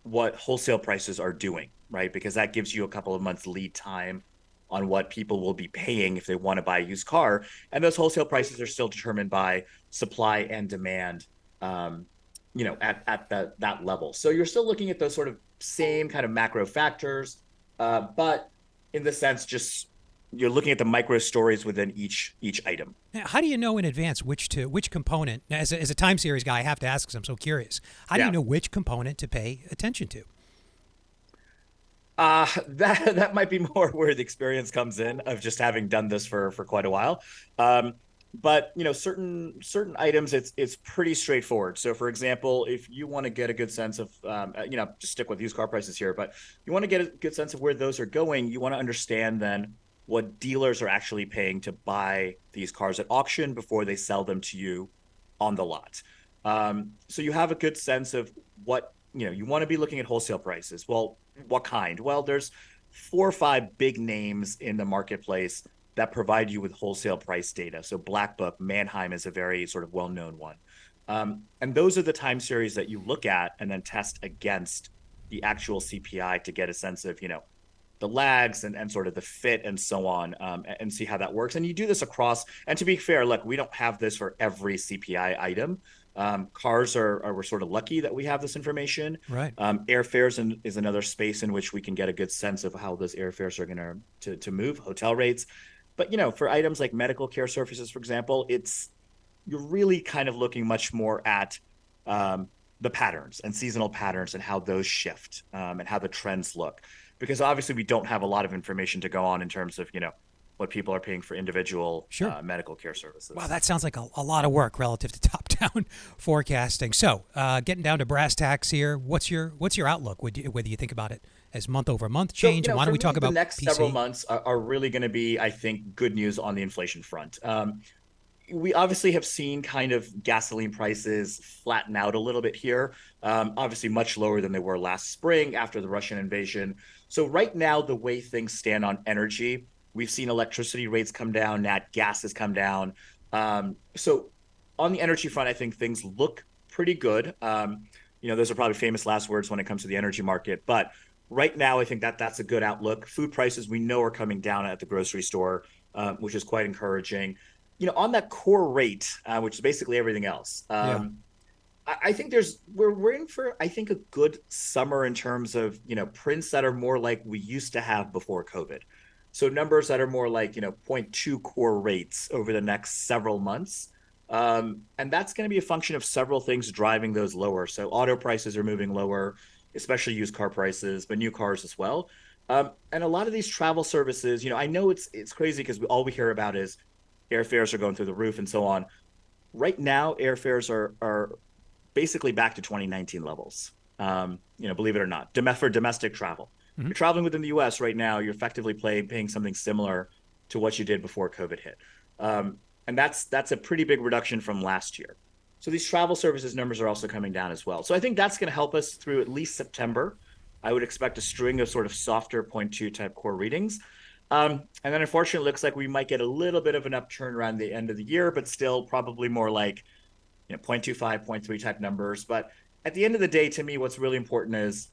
what wholesale prices are doing, right? Because that gives you a couple of months lead time on what people will be paying if they want to buy a used car. And those wholesale prices are still determined by supply and demand at that level. So you're still looking at those sort of same kind of macro factors, but in the sense, just you're looking at the micro stories within each item. Now, how do you know in advance which component? Now, as a time series guy, I have to ask because I'm so curious. How do you know which component to pay attention to? That might be more where the experience comes in of just having done this for quite a while. But certain items, it's pretty straightforward. So for example, if you want to get a good sense of, just stick with used car prices here, but you want to get a good sense of where those are going, you want to understand then what dealers are actually paying to buy these cars at auction before they sell them to you on the lot. So you have a good sense of what, you want to be looking at wholesale prices. Well, what kind? Well, there's 4 or 5 big names in the marketplace that provide you with wholesale price data. So Black Book, Manheim is a very sort of well-known one. And those are the time series that you look at and then test against the actual CPI to get a sense of, the lags and sort of the fit and so on, and see how that works. And you do this across, and to be fair, look, we don't have this for every CPI item. Cars we're sort of lucky that we have this information. Right. Airfares is another space in which we can get a good sense of how those airfares are going to move, hotel rates. But, for items like medical care services, for example, you're really kind of looking much more at the patterns and seasonal patterns and how those shift and how the trends look. Because obviously we don't have a lot of information to go on in terms of, what people are paying for individual medical care services. Wow, that sounds like a lot of work relative to top-down forecasting. So getting down to brass tacks here, what's your outlook, whether you think about it as month-over-month change? And why don't we talk about the next PC? Several months are really going to be, I think, good news on the inflation front. We obviously have seen kind of gasoline prices flatten out a little bit here, obviously much lower than they were last spring after the Russian invasion. So right now, the way things stand on energy, we've seen electricity rates come down, nat gas has come down. So on the energy front, I think things look pretty good. Those are probably famous last words when it comes to the energy market. But right now, I think that's a good outlook. Food prices we know are coming down at the grocery store, which is quite encouraging. On that core rate, which is basically everything else. I think we're in for, I think, a good summer in terms of, prints that are more like we used to have before COVID. So numbers that are more like, 0.2 core rates over the next several months. And that's going to be a function of several things driving those lower. So auto prices are moving lower, especially used car prices, but new cars as well. And a lot of these travel services, I know it's crazy because all we hear about is airfares are going through the roof and so on. Right now, airfares are basically back to 2019 levels. Believe it or not, for domestic travel. Mm-hmm. You're traveling within the U.S. right now, you're effectively paying something similar to what you did before COVID hit. And that's a pretty big reduction from last year. So these travel services numbers are also coming down as well. So I think that's going to help us through at least September. I would expect a string of sort of softer 0.2 type core readings. And then unfortunately, it looks like we might get a little bit of an upturn around the end of the year, but still probably more like 0.25, 0.3 type numbers. But at the end of the day, to me, what's really important is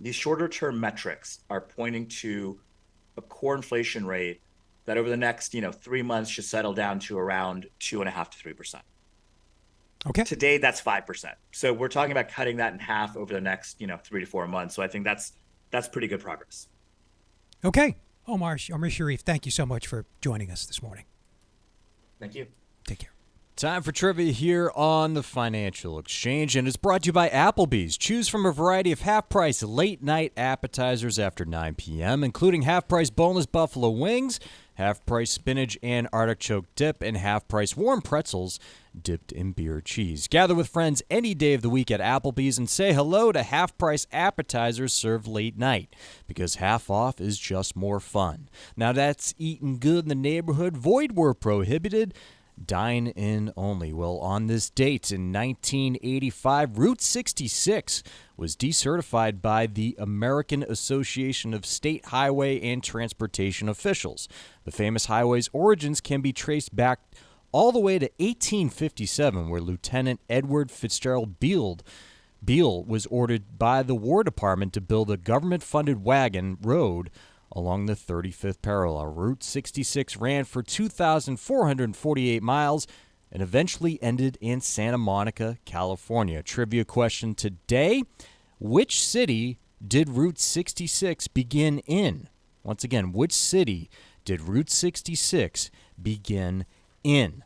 these shorter term metrics are pointing to a core inflation rate that over the next 3 months should settle down to around 2.5% to 3%. Okay. Today, that's 5%. So we're talking about cutting that in half over the next 3 to 4 months. So I think that's pretty good progress. Okay. Omair Sharif, thank you so much for joining us this morning. Thank you. Take care. Time for trivia here on the Financial Exchange, and it's brought to you by Applebee's. Choose from a variety of half-price late-night appetizers after 9 p.m., including half-price boneless buffalo wings, half-price spinach and artichoke dip, and half-price warm pretzels dipped in beer cheese. Gather with friends any day of the week at Applebee's and say hello to half-price appetizers served late night, because half off is just more fun. Now that's eating good in the neighborhood. Void where prohibited. Dine in only. Well, on this date in 1985, Route 66 was decertified by the American Association of State Highway and Transportation Officials. The famous highway's origins can be traced back all the way to 1857, where Lieutenant Edward Fitzgerald Beale was ordered by the War Department to build a government-funded wagon road along the 35th parallel. Route 66 ran for 2,448 miles and eventually ended in Santa Monica, California. Trivia question today: which city did Route 66 begin in? Once again, which city did Route 66 begin in?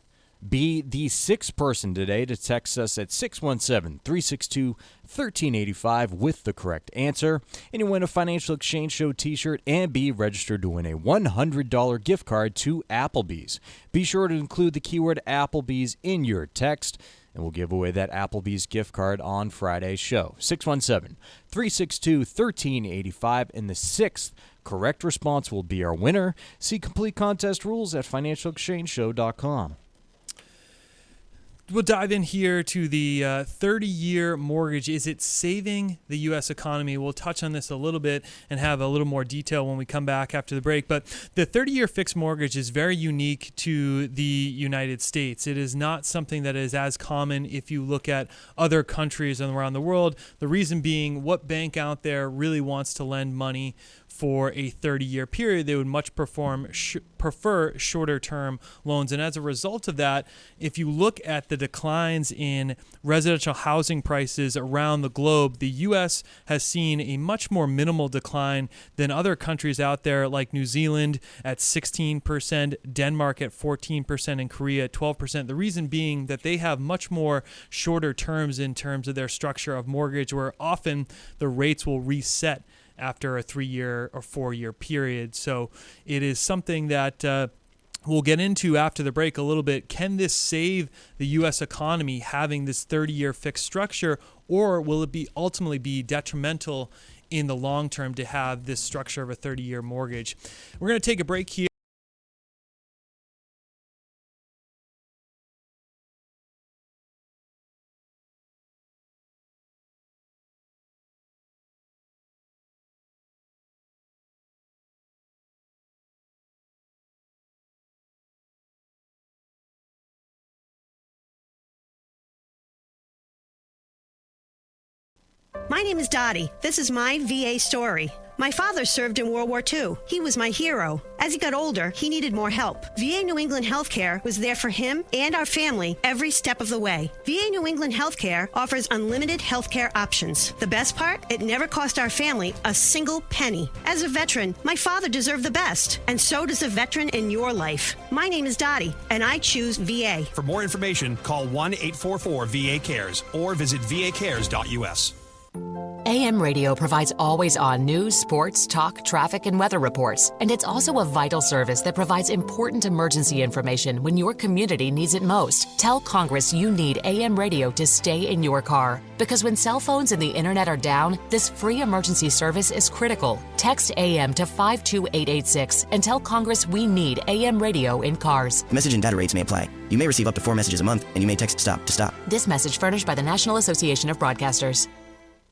Be the sixth person today to text us at 617-362-1385 with the correct answer. And you win a Financial Exchange Show t-shirt and be registered to win a $100 gift card to Applebee's. Be sure to include the keyword Applebee's in your text, and we'll give away that Applebee's gift card on Friday's show. 617-362-1385, and the sixth correct response will be our winner. See complete contest rules at financialexchangeshow.com. We'll dive in here to the 30-year mortgage. Is it saving the U.S. economy? We'll touch on this a little bit and have a little more detail when we come back after the break. But the 30-year fixed mortgage is very unique to the United States. It is not something that is as common if you look at other countries around the world. The reason being, what bank out there really wants to lend money for a 30-year period? They would much prefer shorter-term loans. And as a result of that, if you look at the declines in residential housing prices around the globe, the U.S. has seen a much more minimal decline than other countries out there, like New Zealand at 16%, Denmark at 14%, and Korea at 12%. The reason being that they have much more shorter terms in terms of their structure of mortgage, where often the rates will reset after a 3-year or 4-year period. So it is something that we'll get into after the break a little bit. Can this save the U.S. economy having this 30-year fixed structure, or will it ultimately be detrimental in the long term to have this structure of a 30-year mortgage? We're going to take a break here. My name is Dottie. This is my VA story. My father served in World War II. He was my hero. As he got older, he needed more help. VA New England Healthcare was there for him and our family every step of the way. VA New England Healthcare offers unlimited healthcare options. The best part? It never cost our family a single penny. As a veteran, my father deserved the best, and so does a veteran in your life. My name is Dottie, and I choose VA. For more information, call 1-844-VA-CARES or visit vacares.us. AM radio provides always-on news, sports, talk, traffic, and weather reports. And it's also a vital service that provides important emergency information when your community needs it most. Tell Congress you need AM radio to stay in your car. Because when cell phones and the internet are down, this free emergency service is critical. Text AM to 52886 and tell Congress we need AM radio in cars. Message and data rates may apply. You may receive up to 4 messages a month, and you may text STOP to stop. This message furnished by the National Association of Broadcasters.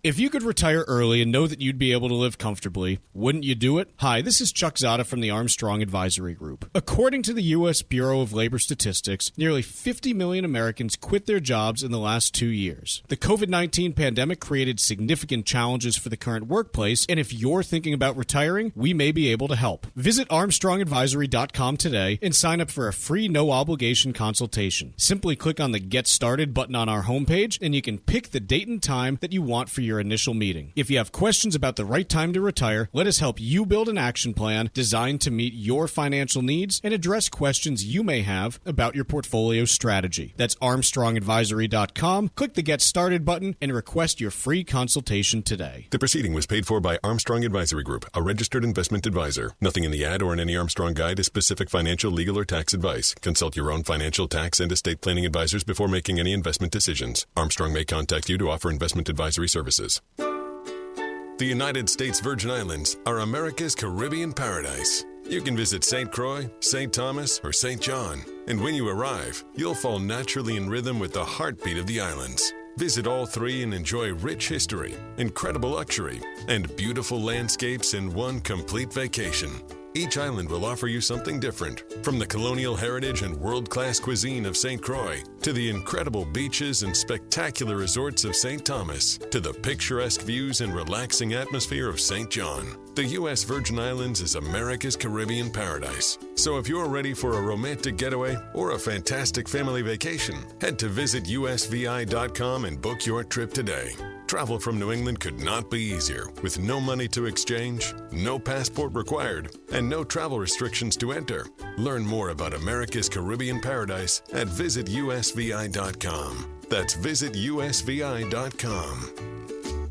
If you could retire early and know that you'd be able to live comfortably, wouldn't you do it? Hi, this is Chuck Zada from the Armstrong Advisory Group. According to the U.S. Bureau of Labor Statistics, nearly 50 million Americans quit their jobs in the last 2 years. The COVID-19 pandemic created significant challenges for the current workplace, and if you're thinking about retiring, we may be able to help. Visit ArmstrongAdvisory.com today and sign up for a free no-obligation consultation. Simply click on the Get Started button on our homepage, and you can pick the date and time that you want for your initial meeting. If you have questions about the right time to retire, let us help you build an action plan designed to meet your financial needs and address questions you may have about your portfolio strategy. That's ArmstrongAdvisory.com. Click the Get Started button and request your free consultation today. The proceeding was paid for by Armstrong Advisory Group, a registered investment advisor. Nothing in the ad or in any Armstrong guide is specific financial, legal, or tax advice. Consult your own financial, tax, and estate planning advisors before making any investment decisions. Armstrong may contact you to offer investment advisory services. The United States Virgin Islands are America's Caribbean paradise. You can visit St. Croix, St. Thomas, or St. John. And when you arrive, you'll fall naturally in rhythm with the heartbeat of the islands. Visit all three and enjoy rich history, incredible luxury, and beautiful landscapes in one complete vacation. Each island will offer you something different, from the colonial heritage and world-class cuisine of St. Croix, to the incredible beaches and spectacular resorts of St. Thomas, to the picturesque views and relaxing atmosphere of St. John. The U.S. Virgin Islands is America's Caribbean paradise. So if you're ready for a romantic getaway or a fantastic family vacation, head to visitusvi.com and book your trip today. Travel from New England could not be easier, with no money to exchange, no passport required, and no travel restrictions to enter. Learn more about America's Caribbean paradise at visitusvi.com. That's visitusvi.com.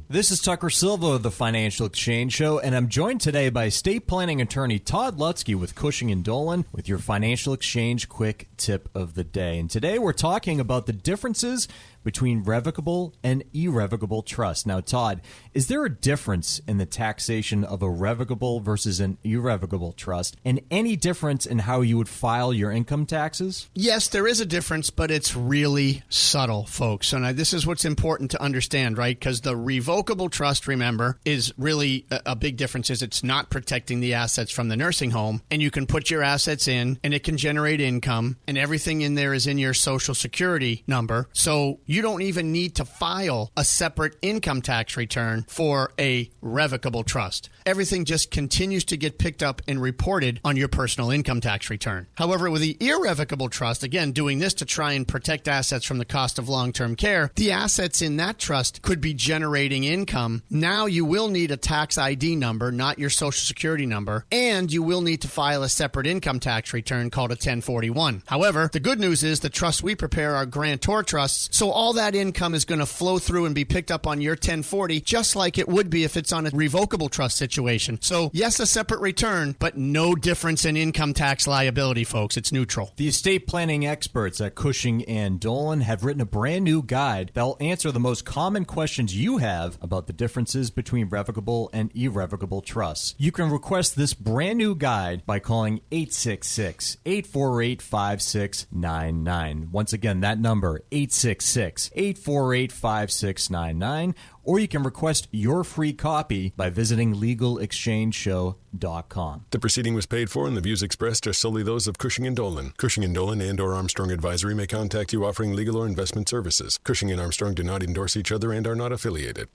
This is Tucker Silva of the Financial Exchange Show, and I'm joined today by estate planning attorney Todd Lutzke with Cushing & Dolan with your Financial Exchange Quick Tip of the Day. And today we're talking about the differences between revocable and irrevocable trust. Now, Todd, is there a difference in the taxation of a revocable versus an irrevocable trust, and any difference in how you would file your income taxes? Yes, there is a difference, but it's really subtle, folks. And this is what's important to understand, right? Because the revocable trust, remember, is really a big difference is it's not protecting the assets from the nursing home, and you can put your assets in, and it can generate income, and everything in there is in your Social Security number. So you don't even need to file a separate income tax return for a revocable trust. Everything just continues to get picked up and reported on your personal income tax return. However, with the irrevocable trust, again, doing this to try and protect assets from the cost of long-term care, the assets in that trust could be generating income. Now you will need a tax ID number, not your Social Security number, and you will need to file a separate income tax return called a 1041. However, the good news is the trusts we prepare are grantor trusts, so all that income is going to flow through and be picked up on your 1040, just like it would be if it's on a revocable trust situation. So, yes, a separate return, but no difference in income tax liability, folks. It's neutral. The estate planning experts at Cushing & Dolan have written a brand new guide that will answer the most common questions you have about the differences between revocable and irrevocable trusts. You can request this brand new guide by calling 866-848-5699. Once again, that number, 866-848-5699. Or you can request your free copy by visiting LegalExchangeShow.com. The proceeding was paid for, and the views expressed are solely those of Cushing & Dolan. Cushing & Dolan and or Armstrong Advisory may contact you offering legal or investment services. Cushing & Armstrong do not endorse each other and are not affiliated.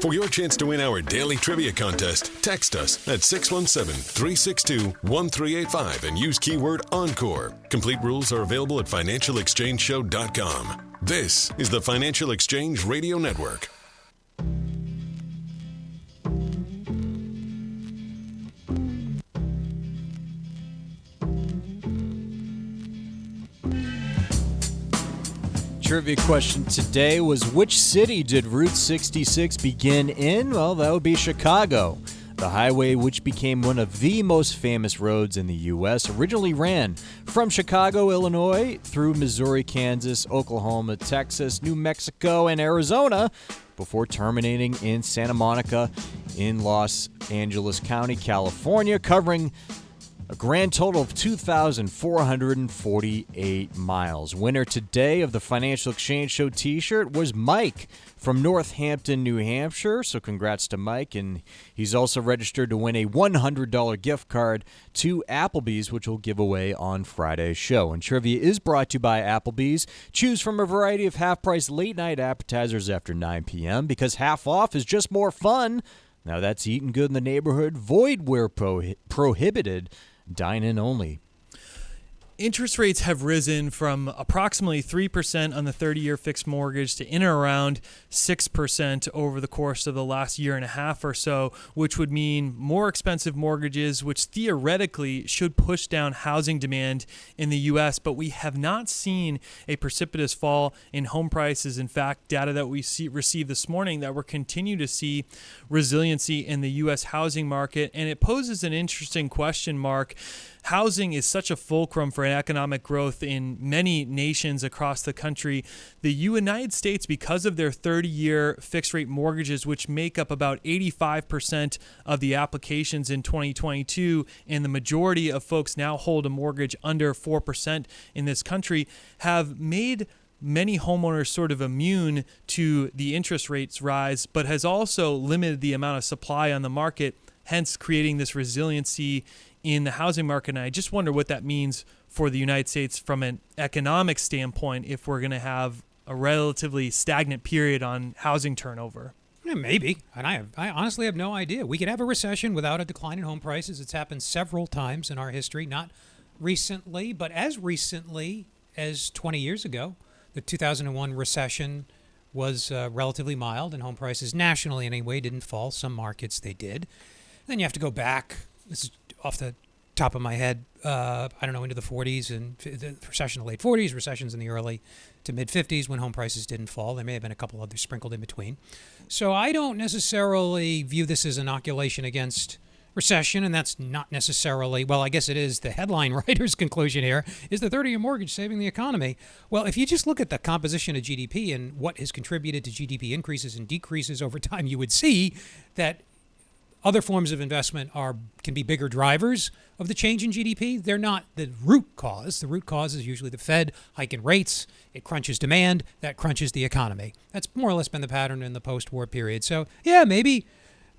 For your chance to win our daily trivia contest, text us at 617-362-1385 and use keyword Encore. Complete rules are available at financialexchangeshow.com. This is the Financial Exchange Radio Network. Trivia question today was, which city did Route 66 begin in? Well, that would be Chicago. The highway, which became one of the most famous roads in the U.S., originally ran from Chicago, Illinois, through Missouri, Kansas, Oklahoma, Texas, New Mexico, and Arizona, before terminating in Santa Monica in Los Angeles County, California, covering a grand total of 2,448 miles. Winner today of the Financial Exchange Show t-shirt was Mike from Northampton, New Hampshire. So congrats to Mike. And he's also registered to win a $100 gift card to Applebee's, which we'll give away on Friday's show. And trivia is brought to you by Applebee's. Choose from a variety of half-price late-night appetizers after 9 p.m. because half off is just more fun. Now that's eating good in the neighborhood. Void where prohibited. Dine in only. Interest rates have risen from approximately 3% on the 30-year fixed mortgage to in and around 6% over the course of the last year and a half or so, which would mean more expensive mortgages, which theoretically should push down housing demand in the U.S., but we have not seen a precipitous fall in home prices. In fact, data that we received this morning that we're continue to see resiliency in the U.S. housing market, and it poses an interesting question, Mark. Housing is such a fulcrum for economic growth in many nations across the country. The United States, because of their 30-year fixed-rate mortgages, which make up about 85% of the applications in 2022, and the majority of folks now hold a mortgage under 4% in this country, have made many homeowners sort of immune to the interest rates rise, but has also limited the amount of supply on the market, hence creating this resiliency in the housing market. And I just wonder what that means for the United States from an economic standpoint if we're going to have a relatively stagnant period on housing turnover. Yeah, maybe. And I honestly have no idea. We could have a recession without a decline in home prices. It's happened several times in our history, not recently, but as recently as 20 years ago. The 2001 recession was relatively mild, and home prices nationally anyway didn't fall. Some markets they did. Then you have to go back. This is off the top of my head, I don't know, into the 40s and the recession in the late 40s, recessions in the early to mid 50s when home prices didn't fall. There may have been a couple others sprinkled in between. So I don't necessarily view this as inoculation against recession, and that's not necessarily, well, I guess it is the headline writer's conclusion here, is the 30-year mortgage saving the economy? Well, if you just look at the composition of GDP and what has contributed to GDP increases and decreases over time, you would see that other forms of investment can be bigger drivers of the change in GDP. They're not the root cause. The root cause is usually the Fed hiking rates. It crunches demand. That crunches the economy. That's more or less been the pattern in the post-war period. So, yeah, maybe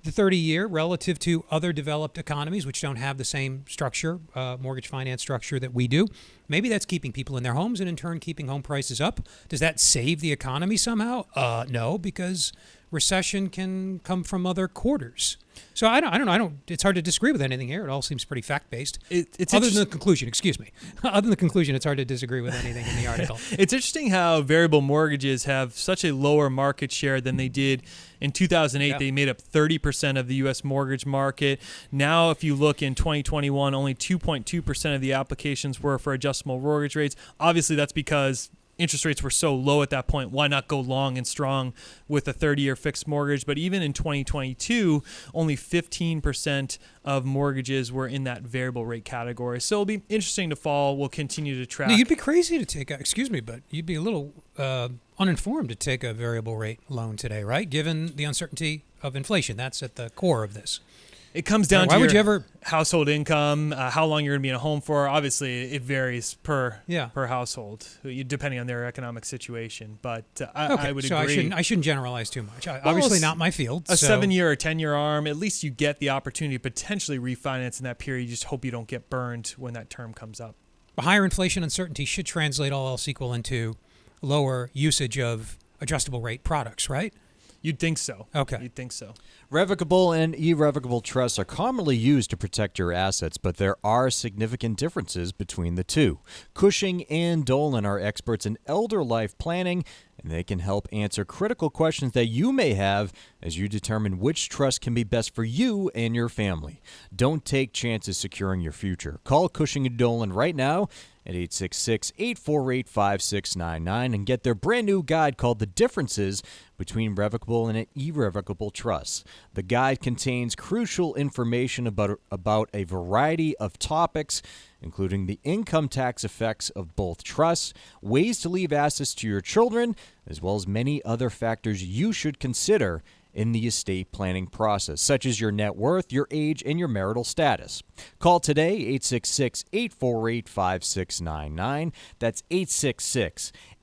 the 30-year relative to other developed economies, which don't have the same structure, mortgage finance structure that we do, maybe that's keeping people in their homes and in turn keeping home prices up. Does that save the economy somehow? No, because recession can come from other quarters. So I don't know. It's hard to disagree with anything here. It all seems pretty fact-based. Other than the conclusion, Other than the conclusion, it's hard to disagree with anything in the article. It's interesting how variable mortgages have such a lower market share than they did in 2008. Yeah. They made up 30% of the U.S. mortgage market. Now, if you look in 2021, only 2.2% of the applications were for adjustable mortgage rates. Obviously, that's because interest rates were so low at that point. Why not go long and strong with a 30-year fixed mortgage? But even in 2022, only 15% of mortgages were in that variable rate category. So it'll be interesting to follow. We'll continue to track. Now, you'd be crazy to take, but you'd be a little uninformed to take a variable rate loan today, right? Given the uncertainty of inflation. That's at the core of this. It comes down to your household income, how long you're going to be in a home for. Obviously, it varies per household, depending on their economic situation. But I would agree. I shouldn't generalize too much. Obviously, not my field. A 7-year or 10-year ARM, at least you get the opportunity to potentially refinance in that period. You just hope you don't get burned when that term comes up. Higher inflation uncertainty should translate all else equal into lower usage of adjustable rate products, right? You'd think so. Okay. You'd think so. Revocable and irrevocable trusts are commonly used to protect your assets, but there are significant differences between the two. Cushing and Dolan are experts in elder life planning, and they can help answer critical questions that you may have as you determine which trust can be best for you and your family. Don't take chances securing your future. Call Cushing and Dolan right now at 866-848-5699 and get their brand new guide called The Differences Between Revocable and Irrevocable Trusts. The guide contains crucial information about a variety of topics, including the income tax effects of both trusts, ways to leave assets to your children, as well as many other factors you should consider in the estate planning process, such as your net worth, your age, and your marital status. Call today, 866-848-5699. That's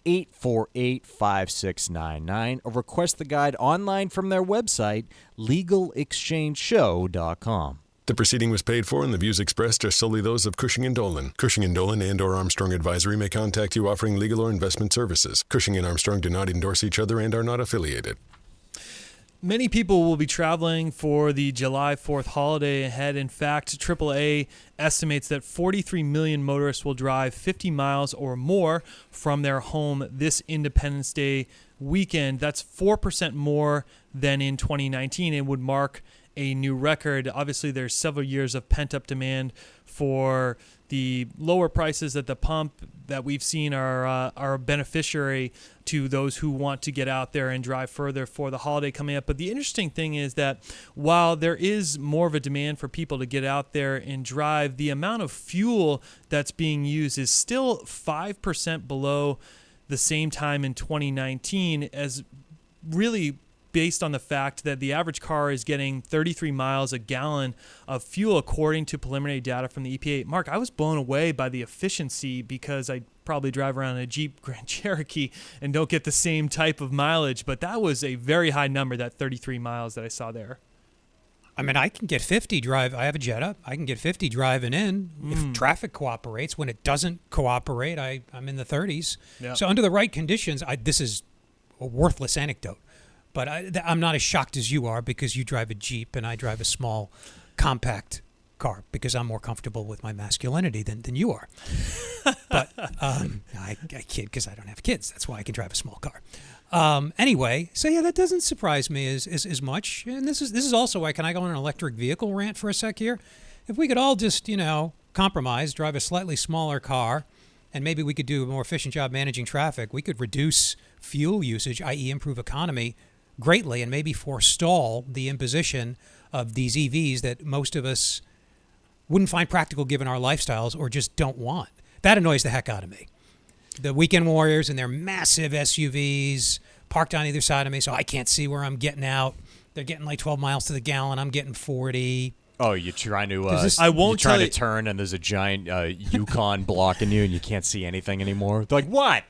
866-848-5699, or request the guide online from their website, legalexchangeshow.com. The proceeding was paid for, and the views expressed are solely those of Cushing & Dolan. Cushing & Dolan and/or Armstrong Advisory may contact you offering legal or investment services. Cushing and Armstrong do not endorse each other and are not affiliated. Many people will be traveling for the July 4th holiday ahead. In fact, AAA estimates that 43 million motorists will drive 50 miles or more from their home this Independence Day weekend. That's 4% more than in 2019 and would mark a new record. Obviously, there's several years of pent-up demand for the lower prices at the pump that we've seen are a beneficiary to those who want to get out there and drive further for the holiday coming up. But the interesting thing is that while there is more of a demand for people to get out there and drive, the amount of fuel that's being used is still 5% below the same time in 2019, as really based on the fact that the average car is getting 33 miles a gallon of fuel, according to preliminary data from the EPA. Mark, I was blown away by the efficiency because I probably drive around in a Jeep Grand Cherokee and don't get the same type of mileage, but that was a very high number, that 33 miles that I saw there. I mean, I can get 50 drive. I have a Jetta. I can get 50 driving in if traffic cooperates. When it doesn't cooperate, I'm in the 30s. Yeah. So under the right conditions, this is a worthless anecdote. But I'm not as shocked as you are because you drive a Jeep and I drive a small, compact car because I'm more comfortable with my masculinity than you are. But I kid because I don't have kids. That's why I can drive a small car. Anyway, so yeah, that doesn't surprise me as much. And this is also why, can I go on an electric vehicle rant for a sec here? If we could all just, compromise, drive a slightly smaller car, and maybe we could do a more efficient job managing traffic, we could reduce fuel usage, i.e. improve economy, greatly, and maybe forestall the imposition of these EVs that most of us wouldn't find practical given our lifestyles or just don't want. That annoys the heck out of me. The weekend warriors and their massive SUVs parked on either side of me, so I can't see where I'm getting out. They're getting like 12 miles to the gallon. I'm getting 40. Oh, you're trying to turn and there's a giant Yukon blocking you and you can't see anything anymore. They're like, what?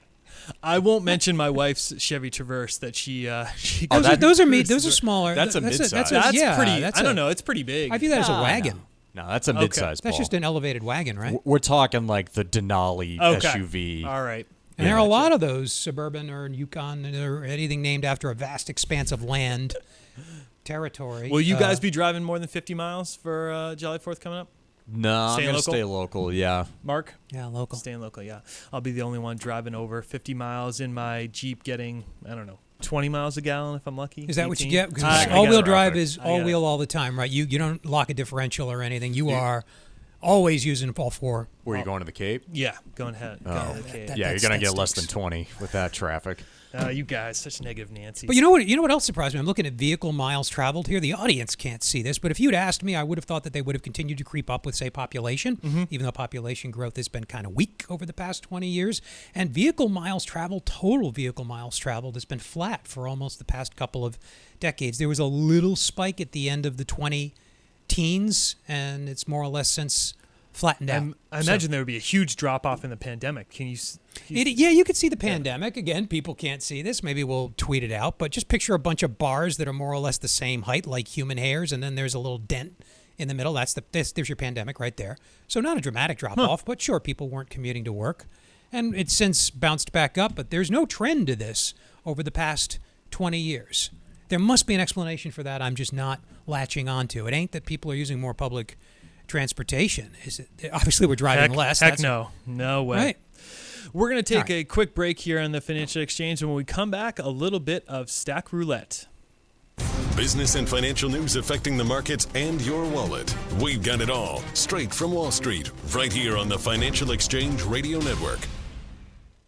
I won't mention my wife's Chevy Traverse that she those are smaller. That's a midsize. That's pretty. I don't know. It's pretty big. I view that as a wagon. No, that's a midsize. That's just an elevated wagon, right? We're talking like the Denali SUV. All right. And there are a lot of those Suburban or Yukon or anything named after a vast expanse of land territory. Will you guys be driving more than 50 miles for July 4th coming up? No, I'm going to stay local, yeah. Mark? Yeah, local. Staying local, yeah. I'll be the only one driving over 50 miles in my Jeep getting, 20 miles a gallon if I'm lucky. Is that 18? what you get? Because all-wheel drive is all-wheel all the time, right? You don't lock a differential or anything. You are always using all four. Were you going to the Cape? Yeah, going ahead. Oh. To the Cape. You're going to get less than 20 with that traffic. You guys, such negative Nancy. But you know what else surprised me? I'm looking at vehicle miles traveled here. The audience can't see this, but if you'd asked me, I would have thought that they would have continued to creep up with, say, population, even though population growth has been kind of weak over the past 20 years. And vehicle miles traveled, total vehicle miles traveled, has been flat for almost the past couple of decades. There was a little spike at the end of the 2010s, and it's more or less since flattened out. I imagine there would be a huge drop-off in the pandemic. Can you... you could see the pandemic. Again, people can't see this. Maybe we'll tweet it out. But just picture a bunch of bars that are more or less the same height, like human hairs, and then there's a little dent in the middle. There's your pandemic right there. So not a dramatic drop-off, but sure, people weren't commuting to work. And it's since bounced back up, but there's no trend to this over the past 20 years. There must be an explanation for that. I'm just not latching onto. It ain't that people are using more public transportation. Is it? Obviously, we're driving less. Heck no. No way. Right. We're going to take a quick break here on the Financial Exchange. And when we come back, a little bit of Stack Roulette. Business and financial news affecting the markets and your wallet. We've got it all, straight from Wall Street, right here on the Financial Exchange Radio Network.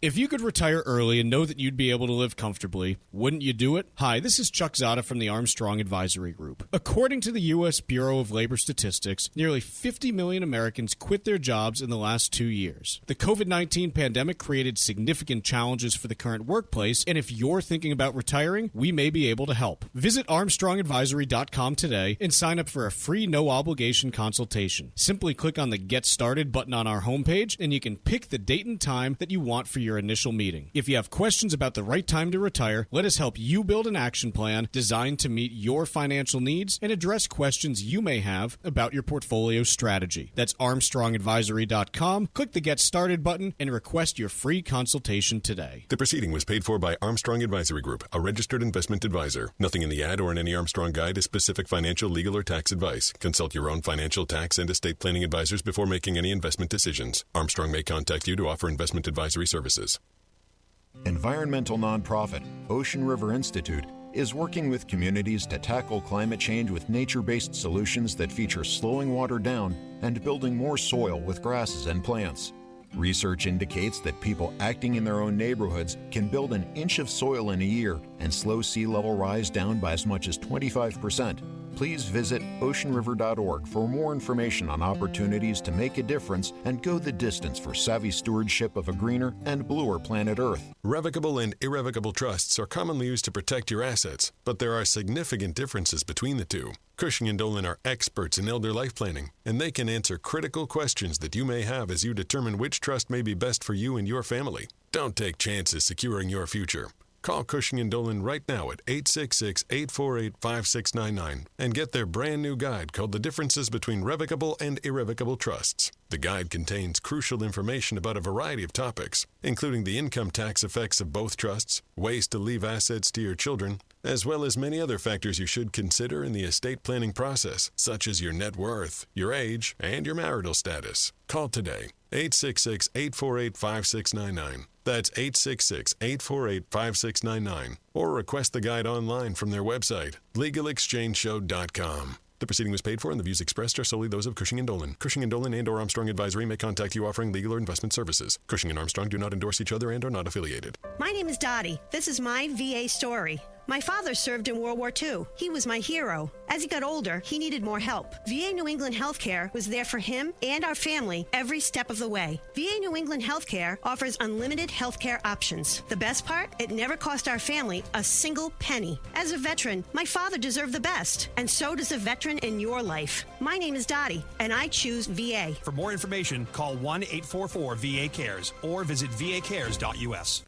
If you could retire early and know that you'd be able to live comfortably, wouldn't you do it? Hi, this is Chuck Zada from the Armstrong Advisory Group. According to the U.S. Bureau of Labor Statistics, nearly 50 million Americans quit their jobs in the last 2 years. The COVID-19 pandemic created significant challenges for the current workplace, and if you're thinking about retiring, we may be able to help. Visit ArmstrongAdvisory.com today and sign up for a free no-obligation consultation. Simply click on the Get Started button on our homepage, and you can pick the date and time that you want for your initial meeting. If you have questions about the right time to retire, let us help you build an action plan designed to meet your financial needs and address questions you may have about your portfolio strategy. That's ArmstrongAdvisory.com. Click the Get Started button and request your free consultation today. The proceeding was paid for by Armstrong Advisory Group, a registered investment advisor. Nothing in the ad or in any Armstrong guide is specific financial, legal, or tax advice. Consult your own financial, tax, and estate planning advisors before making any investment decisions. Armstrong may contact you to offer investment advisory services. Environmental nonprofit Ocean River Institute is working with communities to tackle climate change with nature-based solutions that feature slowing water down and building more soil with grasses and plants. Research indicates that people acting in their own neighborhoods can build an inch of soil in a year and slow sea level rise down by as much as 25%. Please visit oceanriver.org for more information on opportunities to make a difference and go the distance for savvy stewardship of a greener and bluer planet Earth. Revocable and irrevocable trusts are commonly used to protect your assets, but there are significant differences between the two. Cushing & Dolan are experts in elder life planning, and they can answer critical questions that you may have as you determine which trust may be best for you and your family. Don't take chances securing your future. Call Cushing & Dolan right now at 866-848-5699 and get their brand new guide called The Differences Between Revocable and Irrevocable Trusts. The guide contains crucial information about a variety of topics, including the income tax effects of both trusts, ways to leave assets to your children, as well as many other factors you should consider in the estate planning process, such as your net worth, your age, and your marital status. Call today, 866-848-5699. That's 866-848-5699. Or request the guide online from their website, legalexchangeshow.com. The proceeding was paid for, and the views expressed are solely those of Cushing & Dolan. Cushing & Dolan and or Armstrong Advisory may contact you offering legal or investment services. Cushing & Armstrong do not endorse each other and are not affiliated. My name is Dottie. This is my VA story. My father served in World War II. He was my hero. As he got older, he needed more help. VA New England Healthcare was there for him and our family every step of the way. VA New England Healthcare offers unlimited healthcare options. The best part? It never cost our family a single penny. As a veteran, my father deserved the best, and so does a veteran in your life. My name is Dottie, and I choose VA. For more information, call 1-844-VA-CARES or visit vacares.us.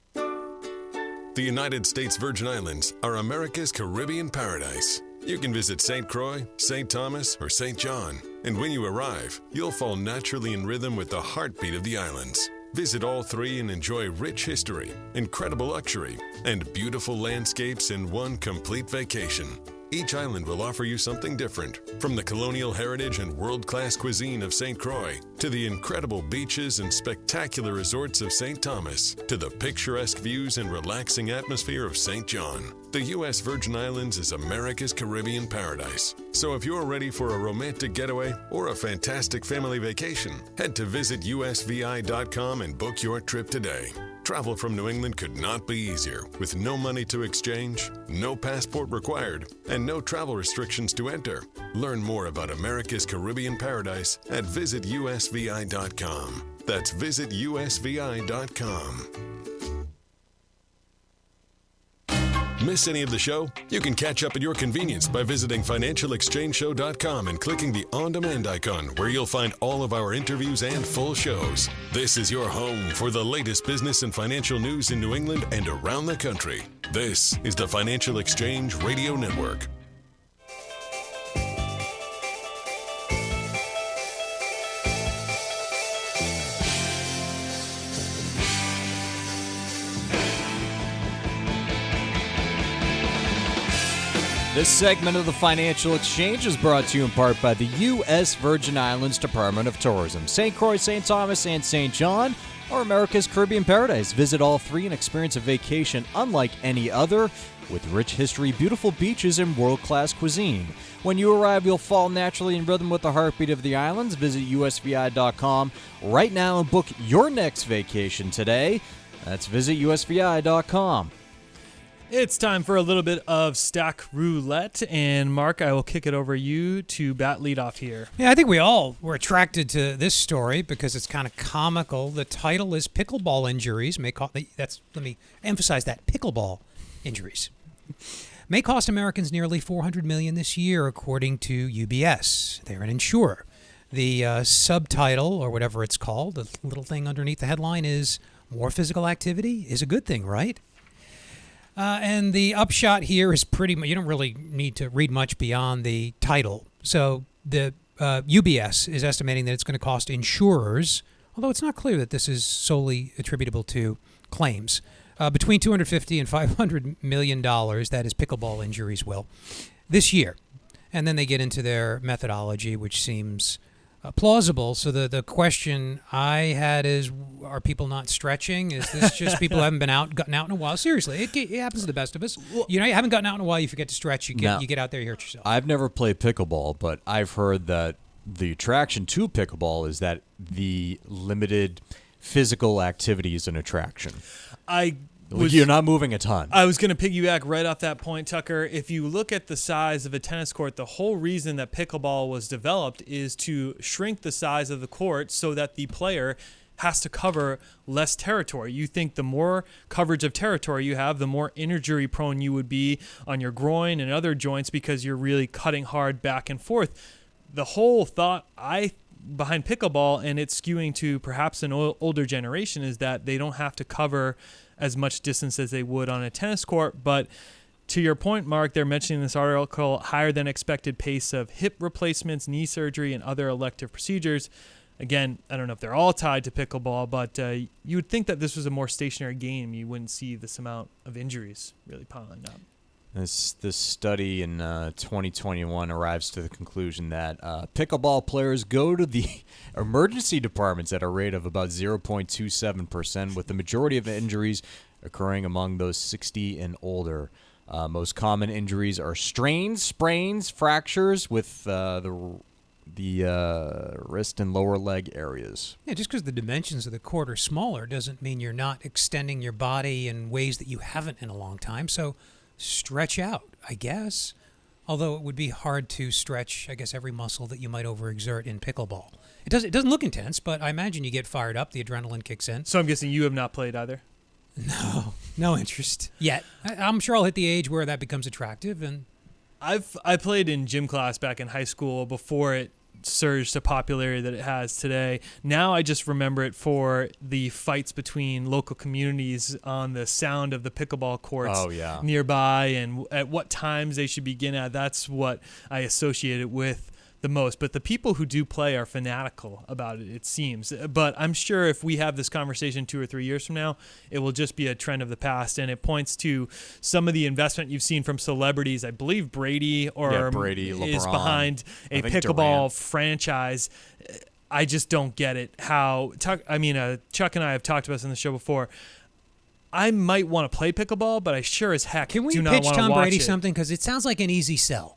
The United States Virgin Islands are America's Caribbean paradise. You can visit St. Croix, St. Thomas, or St. John. And when you arrive, you'll fall naturally in rhythm with the heartbeat of the islands. Visit all three and enjoy rich history, incredible luxury, and beautiful landscapes in one complete vacation. Each island will offer you something different, from the colonial heritage and world-class cuisine of St. Croix, to the incredible beaches and spectacular resorts of St. Thomas, to the picturesque views and relaxing atmosphere of St. John. The U.S. Virgin Islands is America's Caribbean paradise. So if you're ready for a romantic getaway or a fantastic family vacation, head to visitusvi.com and book your trip today. Travel from New England could not be easier, with no money to exchange, no passport required, and no travel restrictions to enter. Learn more about America's Caribbean paradise at visitusvi.com. That's visitusvi.com. Miss any of the show? You can catch up at your convenience by visiting financialexchangeshow.com and clicking the on-demand icon, where you'll find all of our interviews and full shows. This is your home for the latest business and financial news in New England and around the country. This is the Financial Exchange Radio Network. This segment of the Financial Exchange is brought to you in part by the U.S. Virgin Islands Department of Tourism. St. Croix, St. Thomas, and St. John are America's Caribbean paradise. Visit all three and experience a vacation unlike any other, with rich history, beautiful beaches, and world-class cuisine. When you arrive, you'll fall naturally in rhythm with the heartbeat of the islands. Visit usvi.com right now and book your next vacation today. That's visit usvi.com. It's time for a little bit of stack roulette, and Mark, I will kick it over you to bat lead off here. Yeah, I think we all were attracted to this story because it's kind of comical. The title is "Pickleball Injuries May Cost." Let me emphasize that: pickleball injuries may cost Americans nearly $400 million this year, according to UBS. They're an insurer. The subtitle, or whatever it's called, the little thing underneath the headline, is "More physical activity is a good thing, right?" And the upshot here is you don't really need to read much beyond the title. So the UBS is estimating that it's going to cost insurers, although it's not clear that this is solely attributable to claims, between $250 and $500 million, that is pickleball injuries this year. And then they get into their methodology, which seems plausible. So the question I had is, are people not stretching? Is this just people who haven't gotten out in a while? Seriously, it happens to the best of us. You haven't gotten out in a while, you forget to stretch, you get out there, you hurt yourself. I've never played pickleball, but I've heard that the attraction to pickleball is the limited physical activity is an attraction. You're not moving a ton. I was going to piggyback right off that point, Tucker. If you look at the size of a tennis court, the whole reason that pickleball was developed is to shrink the size of the court so that the player has to cover less territory. You think the more coverage of territory you have, the more injury prone you would be on your groin and other joints because you're really cutting hard back and forth. The whole thought behind pickleball, and it's skewing to perhaps an older generation, is that they don't have to cover as much distance as they would on a tennis court. But to your point, Mark, they're mentioning in this article higher than expected pace of hip replacements, knee surgery, and other elective procedures. Again, I don't know if they're all tied to pickleball, but you would think that this was a more stationary game. You wouldn't see this amount of injuries really piling up. This study in 2021 arrives to the conclusion that pickleball players go to the emergency departments at a rate of about 0.27%, with the majority of injuries occurring among those 60 and older. Most common injuries are strains, sprains, fractures with the wrist and lower leg areas. Yeah, just because the dimensions of the court are smaller doesn't mean you're not extending your body in ways that you haven't in a long time. So stretch out, I guess. Although it would be hard to stretch, I guess, every muscle that you might overexert in pickleball. It doesn't look intense, but I imagine you get fired up, the adrenaline kicks in. So I'm guessing you have not played either? No interest yet. I'm sure I'll hit the age where that becomes attractive. And I played in gym class back in high school before it surged to popularity that it has today. Now I just remember it for the fights between local communities on the sound of the pickleball courts nearby and at what times they should begin at. That's what I associate it with the most. But the people who do play are fanatical about it, it seems. But I'm sure if we have this conversation 2 or 3 years from now, it will just be a trend of the past. And it points to some of the investment you've seen from celebrities. I believe Brady is LeBron, behind a pickleball franchise. I just don't get it. Chuck and I have talked about this on the show before. I might want to play pickleball, but I sure as heck do not want to watch it. Can we pitch Tom Brady something? Because it sounds like an easy sell.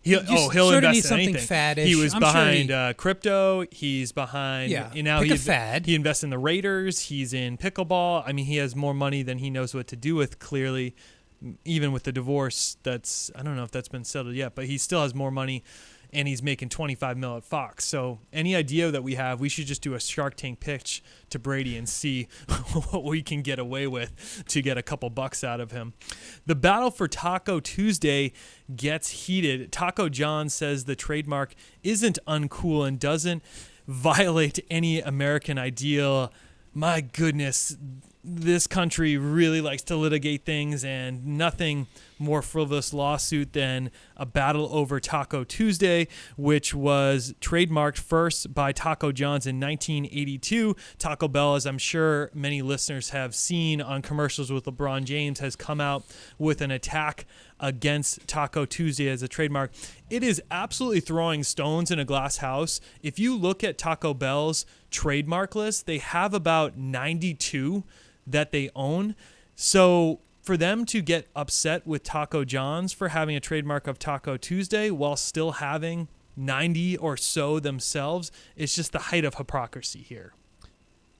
He'll invest in anything. Faddish. He was behind crypto. He's behind. A fad. He invests in the Raiders. He's in pickleball. I mean, he has more money than he knows what to do with. Clearly, even with the divorce, I don't know if that's been settled yet, but he still has more money, and he's making $25 million at Fox. So any idea that we have, we should just do a Shark Tank pitch to Brady and see what we can get away with to get a couple bucks out of him. The battle for Taco Tuesday gets heated. Taco John says the trademark isn't uncool and doesn't violate any American ideal. My goodness, this country really likes to litigate things, and nothing more frivolous lawsuit than a battle over Taco Tuesday, which was trademarked first by Taco John's in 1982. Taco Bell, as I'm sure many listeners have seen on commercials with LeBron James, has come out with an attack against Taco Tuesday as a trademark. It is absolutely throwing stones in a glass house. If you look at Taco Bell's trademark list, they have about 92 that they own. So for them to get upset with Taco John's for having a trademark of Taco Tuesday while still having 90 or so themselves, it's just the height of hypocrisy here.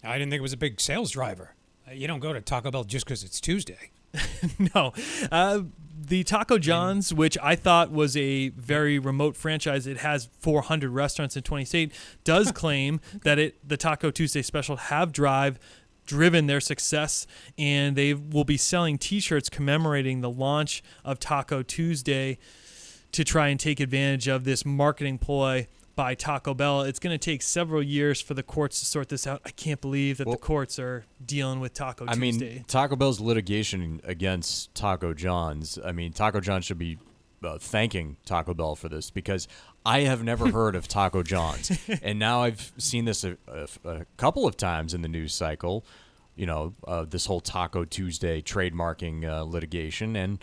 I didn't think it was a big sales driver. You don't go to Taco Bell just because it's Tuesday. No. The Taco John's, which I thought was a very remote franchise, it has 400 restaurants in 20 states, does claim that the Taco Tuesday special have driven their success, and they will be selling T-shirts commemorating the launch of Taco Tuesday to try and take advantage of this marketing ploy by Taco Bell. It's going to take several years for the courts to sort this out. I can't believe that the courts are dealing with Taco Tuesday. I mean, Taco Bell's litigation against Taco John's, I mean, Taco John's should be thanking Taco Bell for this, because I have never heard of Taco John's. And now I've seen this a couple of times in the news cycle, this whole Taco Tuesday trademarking litigation. And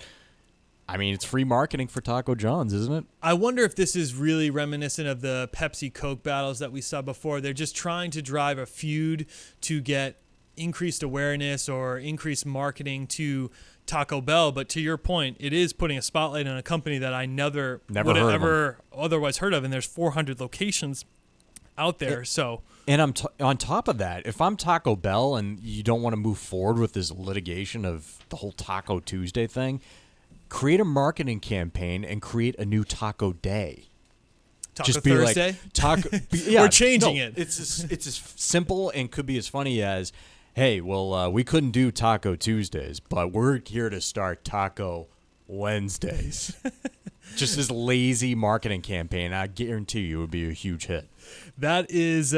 I mean, it's free marketing for Taco John's, isn't it? I wonder if this is really reminiscent of the Pepsi-Coke battles that we saw before. They're just trying to drive a feud to get increased awareness or increased marketing to Taco Bell. But to your point, it is putting a spotlight on a company that I never would have ever otherwise heard of. And there's 400 locations out there. And I'm on top of that, if I'm Taco Bell and you don't want to move forward with this litigation of the whole Taco Tuesday thing, create a marketing campaign and create a new Taco Day. Taco Just be Thursday? like Taco. Yeah, we're changing it. It's as simple and could be as funny as, hey, well, we couldn't do Taco Tuesdays, but we're here to start Taco Wednesdays. Just this lazy marketing campaign, I guarantee you, would be a huge hit. That is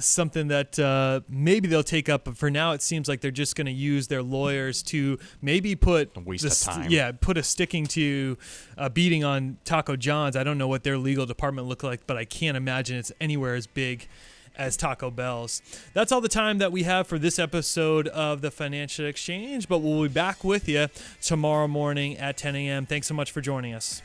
something that maybe they'll take up, but for now it seems like they're just going to use their lawyers to maybe put put a sticking to beating on Taco John's. I don't know what their legal department look like, but I can't imagine it's anywhere as big as Taco Bell's. That's all the time that we have for this episode of the Financial Exchange, but we'll be back with you tomorrow morning at 10 a.m. Thanks so much for joining us.